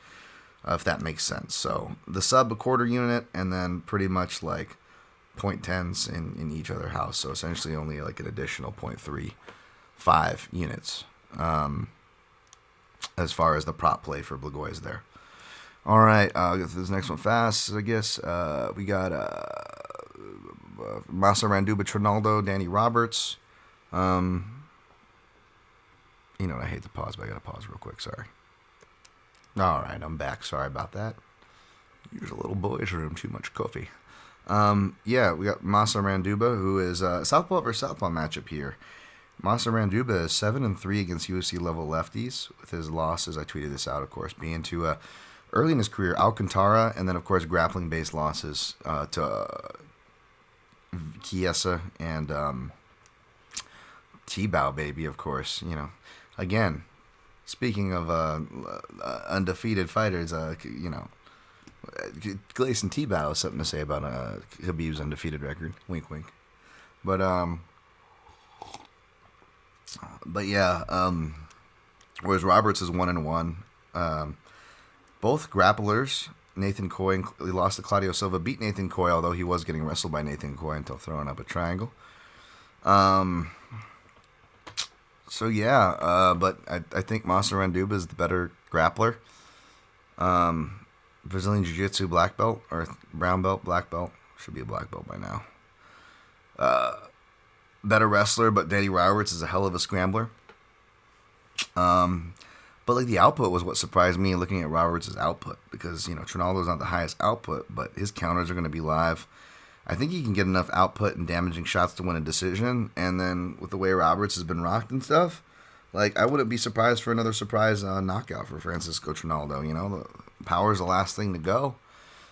If that makes sense. So the sub, a quarter unit, and then pretty much like 0.10s in each other house. So essentially only like an additional 0.35 units as far as the prop play for Blagoy is there. All right, I'll get to this next one fast, I guess. We got Masa Randuba, Trinaldo, Danny Roberts. You know what, I hate to pause, but I got to pause real quick, sorry. All right, I'm back. Sorry about that. Use a little boy's room. Too much coffee. Yeah, we got Masa Randuba, who is southpaw versus southpaw matchup here. Masa Randuba is 7-3 against UFC level lefties, with his losses. I tweeted this out, of course, being to early in his career Alcantara, and then of course grappling based losses to Chiesa and T-Bow, baby. Of course, you know. Again. Speaking of undefeated fighters, you know, Gleison T-Bow has something to say about Khabib's undefeated record. Wink, wink. But yeah. Whereas Roberts is 1-1. Both grapplers, Nathan Coy, he lost to Claudio Silva, beat Nathan Coy, although he was getting wrestled by Nathan Coy until throwing up a triangle. So yeah, but I think Masa Randuba is the better grappler. Brazilian Jiu-Jitsu black belt, or brown belt, black belt. Should be a black belt by now. Better wrestler, but Danny Roberts is a hell of a scrambler. But like the output was what surprised me looking at Roberts' output, because, you know, Trinaldo's not the highest output, but his counters are going to be live. I think he can get enough output and damaging shots to win a decision, and then with the way Roberts has been rocked and stuff, like, I wouldn't be surprised for another surprise knockout for Francisco Trinaldo. You know, the power's the last thing to go.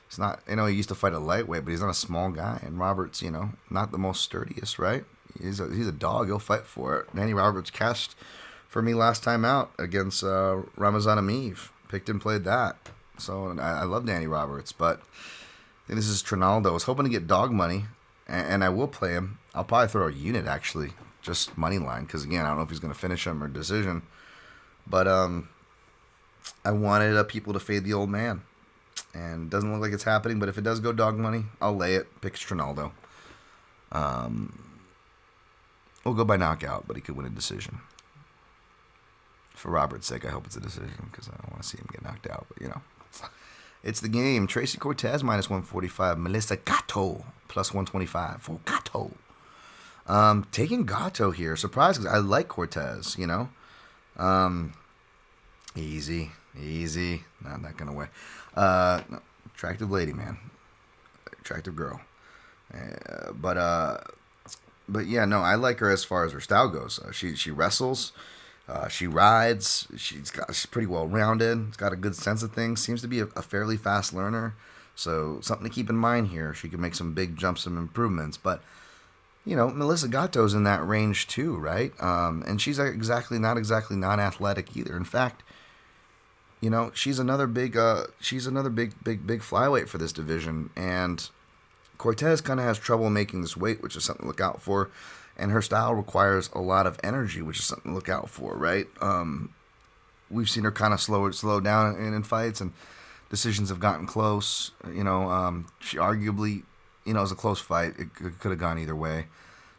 It's not, you know, he used to fight a lightweight, but he's not a small guy, and Roberts, you know, not the most sturdiest, right? He's a dog. He'll fight for it. Danny Roberts cashed for me last time out against Ramazan Ameev. Picked and played that. So I love Danny Roberts, but I think this is Trinaldo. I was hoping to get dog money, and I will play him. I'll probably throw a unit, actually, just money line, because, again, I don't know if he's going to finish him or decision. But I wanted people to fade the old man, and it doesn't look like it's happening, but if it does go dog money, I'll lay it. Pick Trinaldo. We'll go by knockout, but he could win a decision. For Robert's sake, I hope it's a decision, because I don't want to see him get knocked out, but, you know. It's the game. Tracy Cortez minus 145. Melissa Gatto plus 125 for Gatto. Taking Gatto here. Surprised because I like Cortez, you know. Easy. No, I'm not going to win. No, attractive lady, man. Attractive girl. But yeah, no, I like her as far as her style goes. She wrestles. She rides. She's pretty well rounded. She's got a good sense of things. Seems to be a fairly fast learner. So something to keep in mind here. She can make some big jumps and improvements. But you know, Melissa Gatto's in that range too, right? And she's not exactly non-athletic either. In fact, you know, she's another big flyweight for this division. And Cortez kind of has trouble making this weight, which is something to look out for. And her style requires a lot of energy, which is something to look out for, right? We've seen her kind of slow down in fights, and decisions have gotten close. You know, she arguably, you know, it was a close fight. It could have gone either way.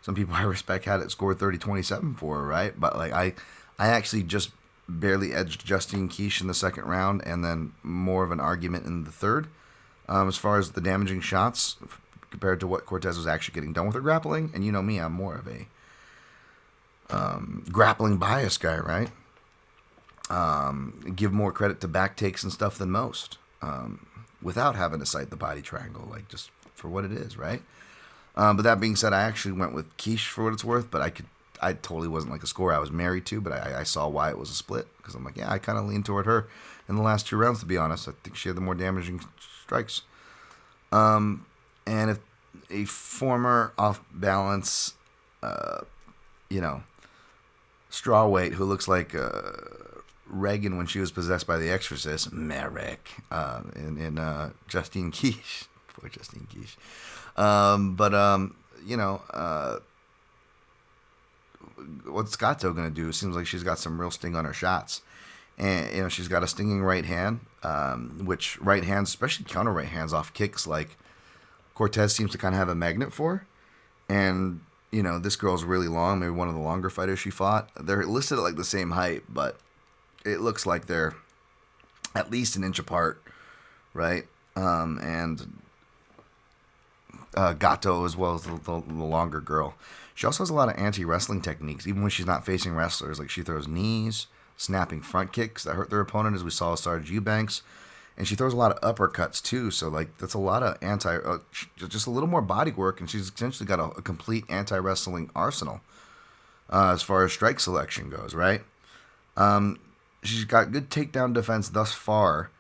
Some people I respect had it scored 30-27 for her, right? But like I actually just barely edged Justine Kish in the second round, and then more of an argument in the third. As far as the damaging shots compared to what Cortez was actually getting done with her grappling, and you know me, I'm more of a grappling bias guy, right? Give more credit to back takes and stuff than most, without having to cite the body triangle, like just for what it is, right? But that being said, I actually went with Kish for what it's worth, but I totally wasn't like a score I was married to, but I saw why it was a split, because I'm like, yeah, I kind of leaned toward her in the last 2 rounds, to be honest. I think she had the more damaging strikes. And if a former off-balance, you know, strawweight who looks like Reagan when she was possessed by the Exorcist, Merrick, in Justine Kish. Poor Justine Kish. You know, what's Gatto going to do? It seems like she's got some real sting on her shots. And, you know, she's got a stinging right hand, which right hands, especially counter right hands off kicks, like Cortez seems to kind of have a magnet for. And, you know, this girl's really long, maybe one of the longer fighters she fought. They're listed at like the same height, but it looks like they're at least an inch apart, right? And Gatto as well as the longer girl. She also has a lot of anti-wrestling techniques, even when she's not facing wrestlers. Like she throws knees, snapping front kicks that hurt their opponent, as we saw with Sarge Eubanks. And she throws a lot of uppercuts too, so like that's a lot of just a little more body work, and she's essentially got a complete anti-wrestling arsenal as far as strike selection goes, right? She's got good takedown defense thus far,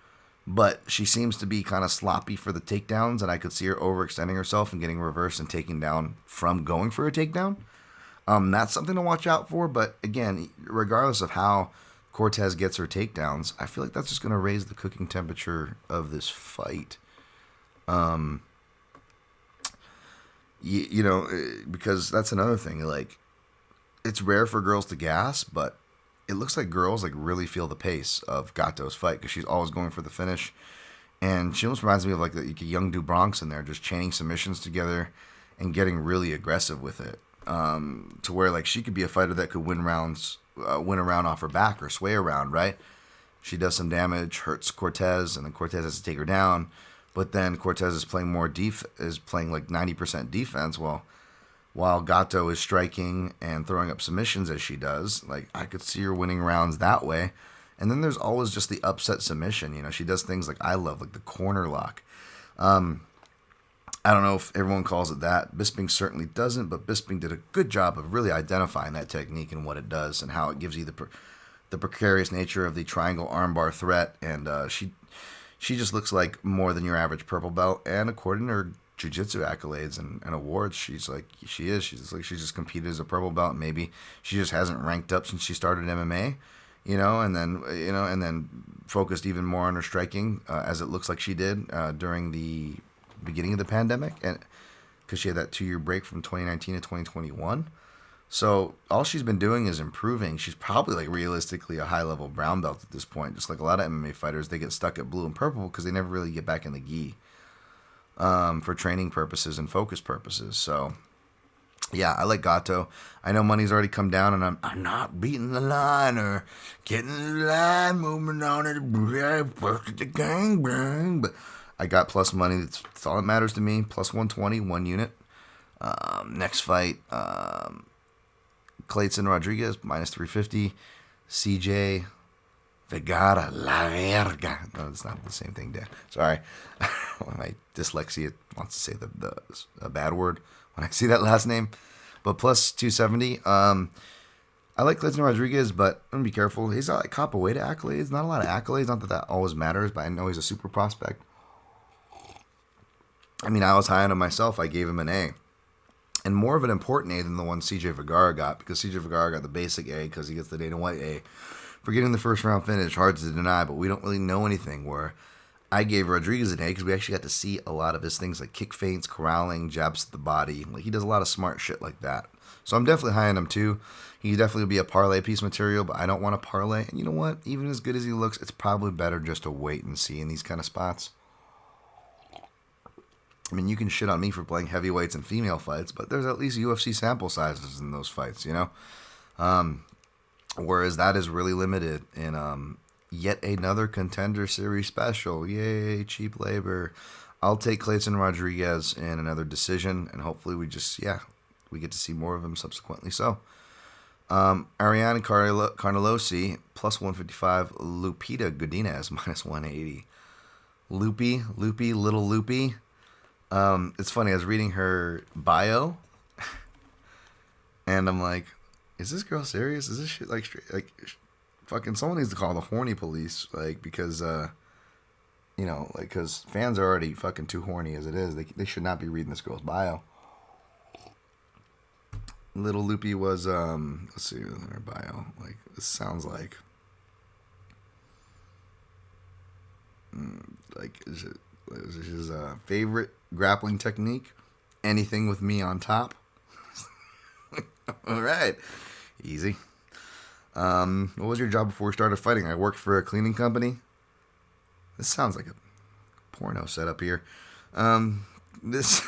but she seems to be kind of sloppy for the takedowns, and I could see her overextending herself and getting reversed and taken down from going for a takedown. That's something to watch out for, but again, regardless of how Cortez gets her takedowns, I feel like that's just going to raise the cooking temperature of this fight. You know, because that's another thing. Like, it's rare for girls to gas, but it looks like girls like really feel the pace of Gatto's fight, because she's always going for the finish. And she almost reminds me of like a young DuBronx in there, just chaining submissions together and getting really aggressive with it. To where like she could be a fighter that could win a round off her back or sway around, right? She does some damage, hurts Cortez, and then Cortez has to take her down. But then Cortez is playing is playing like 90% defense, while Gatto is striking and throwing up submissions as she does. Like I could see her winning rounds that way. And then there's always just the upset submission. You know, she does things like I love, like the corner lock. I don't know if everyone calls it that. Bisping certainly doesn't, but Bisping did a good job of really identifying that technique and what it does and how it gives you the precarious nature of the triangle armbar threat. And she just looks like more than your average purple belt. And according to her jiu-jitsu accolades and awards, she's like she just competed as a purple belt. Maybe she just hasn't ranked up since she started MMA, you know, and then focused even more on her striking, as it looks like she did during the beginning of the pandemic, and because she had that 2-year break from 2019 to 2021. So all she's been doing is improving. She's probably like realistically a high-level brown belt at this point. Just like a lot of MMA fighters, they get stuck at blue and purple because they never really get back in the gi for training purposes and focus purposes. So Yeah, I like Gato. I know money's already come down, and I'm not beating the line or getting the line, moving on to the gang bang. But I got plus money. That's all that matters to me. Plus 120, one unit. Next fight, Clayton Rodriguez minus 350. CJ Vegara La Verga. No, it's not the same thing, Dan. Sorry, my dyslexia wants to say a bad word when I see that last name. But plus 270. I like Clayton Rodriguez, but I'm gonna be careful. He's got like Capoeira accolades. Not a lot of accolades. Not that that always matters, but I know he's a super prospect. I mean, I was high on him myself. I gave him an A. And more of an important A than the one CJ Vergara got, because CJ Vergara got the basic A because he gets the Dana White A for getting the first round finish. Hard to deny, but we don't really know anything. Where I gave Rodriguez an A because we actually got to see a lot of his things like kick feints, corralling, jabs to the body. Like, he does a lot of smart shit like that. So I'm definitely high on him too. He definitely would be a parlay piece material, but I don't want to parlay. And you know what? Even as good as he looks, it's probably better just to wait and see in these kind of spots. I mean, you can shit on me for playing heavyweights and female fights, but there's at least UFC sample sizes in those fights, you know? Whereas that is really limited in yet another Contender Series special. Yay, cheap labor. I'll take Clayton Rodriguez in another decision, and hopefully we get to see more of him subsequently. So, Ariane Carnelosi, plus 155. Lupita Godinez, minus 180. Loopy, little Loopy. It's funny, I was reading her bio, and I'm like, is this girl serious? Is this shit like straight, like, fucking someone needs to call the horny police, like, because, you know, like, because fans are already fucking too horny as it is. They should not be reading this girl's bio. Little Loopy was, let's see, her bio, like, this sounds like, his favorite grappling technique, anything with me on top. All right, easy. What was your job before you started fighting? I worked for a cleaning company. This sounds like a porno setup here. This,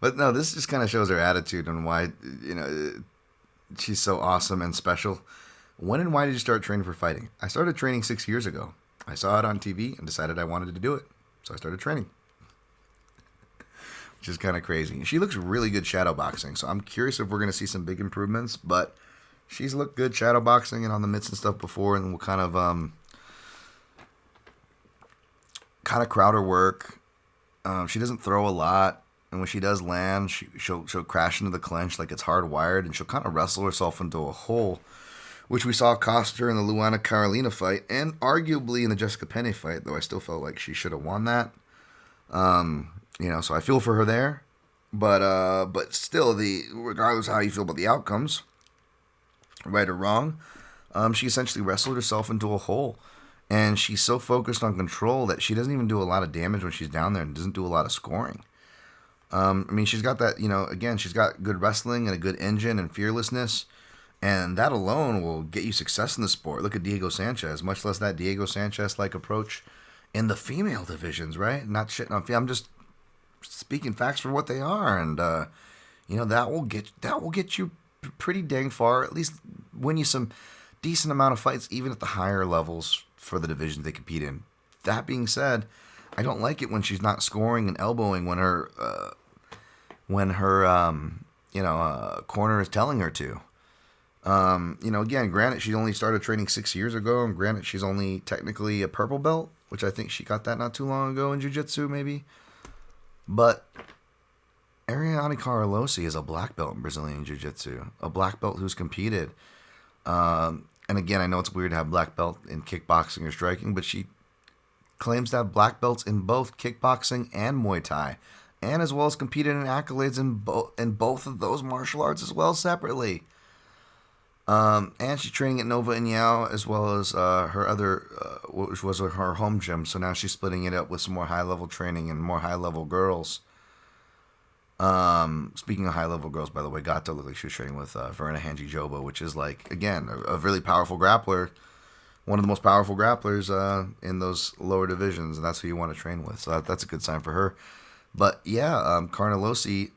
but no, this just kind of shows her attitude and why, you know, she's so awesome and special. When and why did you start training for fighting? I started training 6 years ago. I saw it on TV and decided I wanted to do it. So I started training. Which is kind of crazy. She looks really good shadow boxing. So I'm curious if we're going to see some big improvements. But she's looked good shadow boxing and on the mitts and stuff before. And we'll kind of crowd her work. She doesn't throw a lot. And when she does land, she'll crash into the clinch like it's hardwired. And she'll kind of wrestle herself into a hole, which we saw cost her in the Luana Carolina fight, and arguably in the Jessica Penne fight, though I still felt like she should have won that. You know, so I feel for her there. But still, regardless of how you feel about the outcomes, right or wrong, she essentially wrestled herself into a hole. And she's so focused on control that she doesn't even do a lot of damage when she's down there and doesn't do a lot of scoring. I mean, she's got that, you know, again, she's got good wrestling and a good engine and fearlessness. And that alone will get you success in the sport. Look at Diego Sanchez, much less that Diego Sanchez-like approach in the female divisions, right? Not shitting on I'm just speaking facts for what they are. And, you know, that will get you pretty dang far, at least win you some decent amount of fights, even at the higher levels for the divisions they compete in. That being said, I don't like it when she's not scoring and elbowing when her corner is telling her to. You know, again, granted, she only started training 6 years ago, and granted, she's only technically a purple belt, which I think she got that not too long ago in jiu-jitsu, maybe. But Ariane Carlosi is a black belt in Brazilian jiu-jitsu, a black belt who's competed. And again, I know it's weird to have black belt in kickboxing or striking, but she claims to have black belts in both kickboxing and Muay Thai, and as well as competed in accolades in both of those martial arts as well separately. And she's training at Nova União as well as her other, which was her home gym. So now she's splitting it up with some more high-level training and more high-level girls. Speaking of high-level girls, by the way, Gato looked like she was training with Verena Hanji-Joba, which is, like, again, a really powerful grappler. One of the most powerful grapplers in those lower divisions, and that's who you want to train with. So that's a good sign for her. But, yeah, Carnelosi,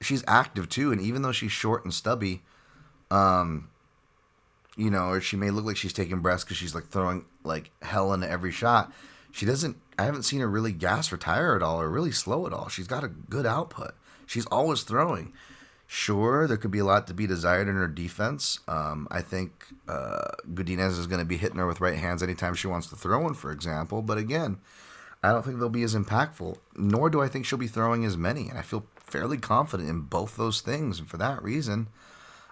she's active too, and even though she's short and stubby, or she may look like she's taking breaths because she's like throwing like hell into every shot. She doesn't. I haven't seen her really gas or tire at all, or really slow at all. She's got a good output. She's always throwing. Sure, there could be a lot to be desired in her defense. I think Godinez is going to be hitting her with right hands anytime she wants to throw one, for example. But again, I don't think they'll be as impactful, nor do I think she'll be throwing as many. And I feel fairly confident in both those things. And for that reason,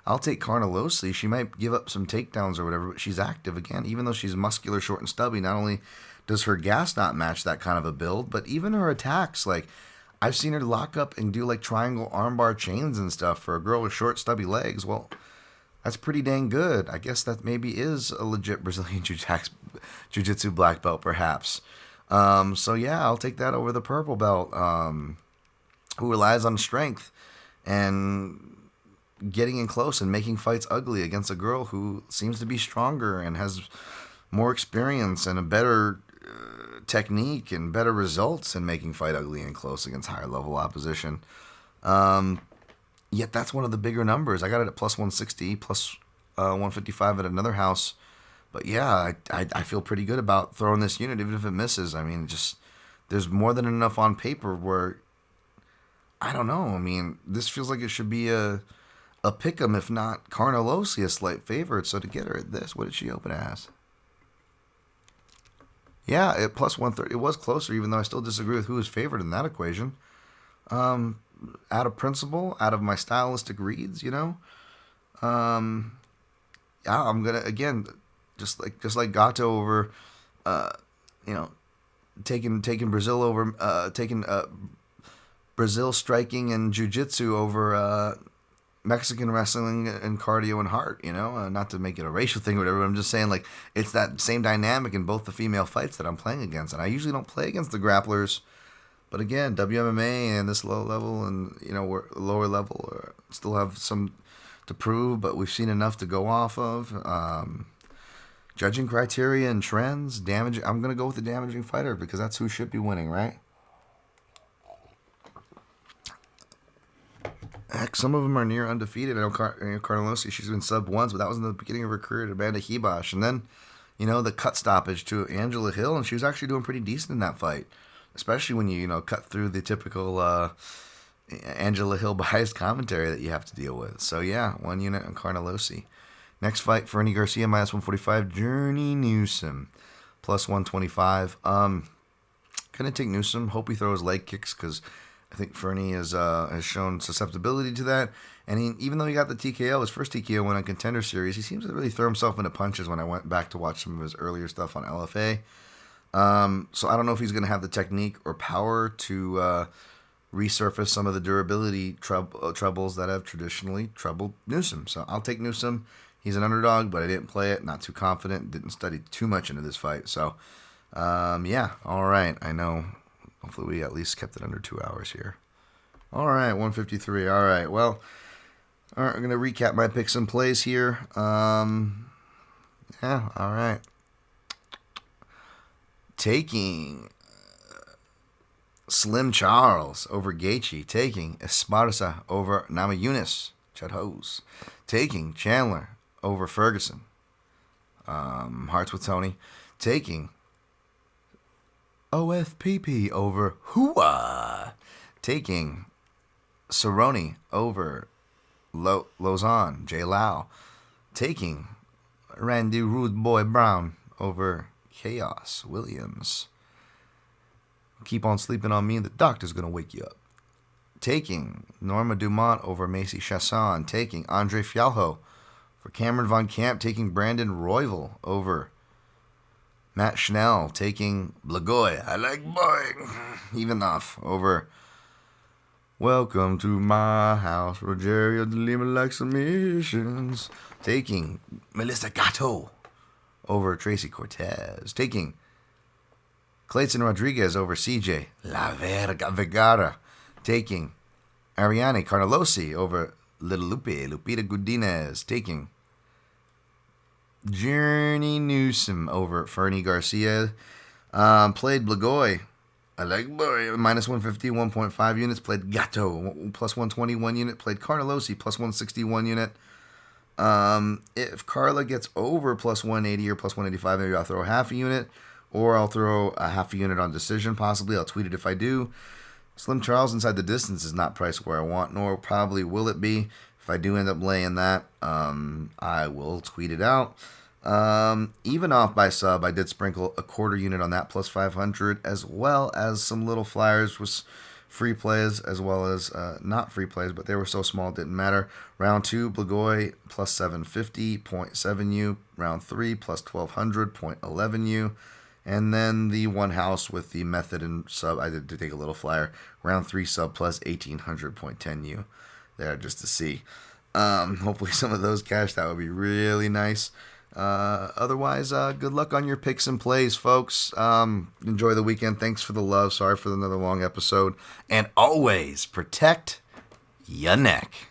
I'll take Carnelossi. She might give up some takedowns or whatever, but she's active again. Even though she's muscular, short, and stubby, not only does her gas not match that kind of a build, but even her attacks, like, I've seen her lock up and do like triangle armbar chains and stuff for a girl with short, stubby legs. Well, that's pretty dang good. I guess that maybe is a legit Brazilian Jiu-Jitsu black belt, perhaps. So yeah, I'll take that over the purple belt, who relies on strength and getting in close and making fights ugly against a girl who seems to be stronger and has more experience and a better technique and better results in making fight ugly and close against higher level opposition. Yet that's one of the bigger numbers. I got it at plus 160, plus 155 at another house. But yeah, I feel pretty good about throwing this unit, even if it misses. I mean, just there's more than enough on paper where, I don't know. I mean, this feels like it should be a pick'em, if not Carnelossi, a slight favorite. So to get her at this, what did she open as? Yeah, at plus 130, it was closer, even though I still disagree with who is favored in that equation. Out of principle, out of my stylistic reads, Yeah, I'm gonna again, just like Gato over, taking Brazil over, taking Brazil striking and jiu-jitsu over Mexican wrestling and cardio and heart, not to make it a racial thing or whatever. But I'm just saying, like, it's that same dynamic in both the female fights that I'm playing against. And I usually don't play against the grapplers. But again, WMMA and this low level and, we're lower level still have some to prove, but we've seen enough to go off of. Judging criteria and trends, I'm going to go with the damaging fighter because that's who should be winning, right? Heck, some of them are near undefeated. I know Carnelossi, she's been sub once, but that was in the beginning of her career at Amanda Hibosh. And then, the cut stoppage to Angela Hill, and she was actually doing pretty decent in that fight, especially when you cut through the typical Angela Hill biased commentary that you have to deal with. So yeah, 1 unit on Carnelossi. Next fight, Fernie Garcia, minus 145. Journey Newsom, plus 125. Gonna take Newsom. Hope he throws leg kicks because I think Fernie has shown susceptibility to that. And even though he got the TKO, his first TKO win on Contender Series, he seems to really throw himself into punches when I went back to watch some of his earlier stuff on LFA. So I don't know if he's going to have the technique or power to resurface some of the durability troubles that have traditionally troubled Newsom. So I'll take Newsom. He's an underdog, but I didn't play it. Not too confident. Didn't study too much into this fight. So, yeah. All right. I know. Hopefully we at least kept it under 2 hours here. All right. 153. All right. Well, all right. I'm going to recap my picks and plays here. Yeah. All right. Taking Slim Charles over Gaethje. Taking Esparza over Namajunas. Chad Hose. Taking Chandler over Ferguson. Hearts with Tony. Taking OFPP over Hua. Taking Cerrone over Lausanne. J. Lau. Taking Randy Rude Boy Brown over Chaos Williams. Keep on sleeping on me, the doctor's going to wake you up. Taking Norma Dumont over Macy Chasson. Taking Andre Fialho for Cameron Von Camp. Taking Brandon Royval over Matt Schnell. Taking Blagoy. I like boy. Ivanov over Welcome to my house. Rogerio de Lima likes submissions. Taking Melissa Gatto over Tracy Cortez. Taking Clayton Rodriguez over CJ La Verga Vergara. Taking Ariane Carnelossi over Little Lupita Godinez. Taking Journey Newsom over Fernie Garcia. Played Blagoy I like Boy. Minus 150, 1.5 units. Played Gato. Plus 120, 1 unit. Played Carnelosi. Plus 161 unit. If Carla gets over plus 180 or plus 185, maybe I'll throw half a unit. Or I'll throw a half a unit on decision, possibly. I'll tweet it if I do. Slim Charles inside the distance is not priced where I want, nor probably will it be. If I do end up laying that, I will tweet it out. Even off by sub, I did sprinkle a quarter unit on that plus 500, as well as some little flyers with free plays, as well as not free plays, but they were so small it didn't matter. Round 2, Blagoy plus 750, 0.7U. Round 3, plus 1200, 0.11U. And then the one house with the method and sub, I did take a little flyer. Round 3 sub plus 1800, 0.10U. There just to see. Hopefully some of those cash. That would be really nice. Otherwise, good luck on your picks and plays, folks. Enjoy the weekend. Thanks for the love. Sorry for another long episode. And always protect your neck.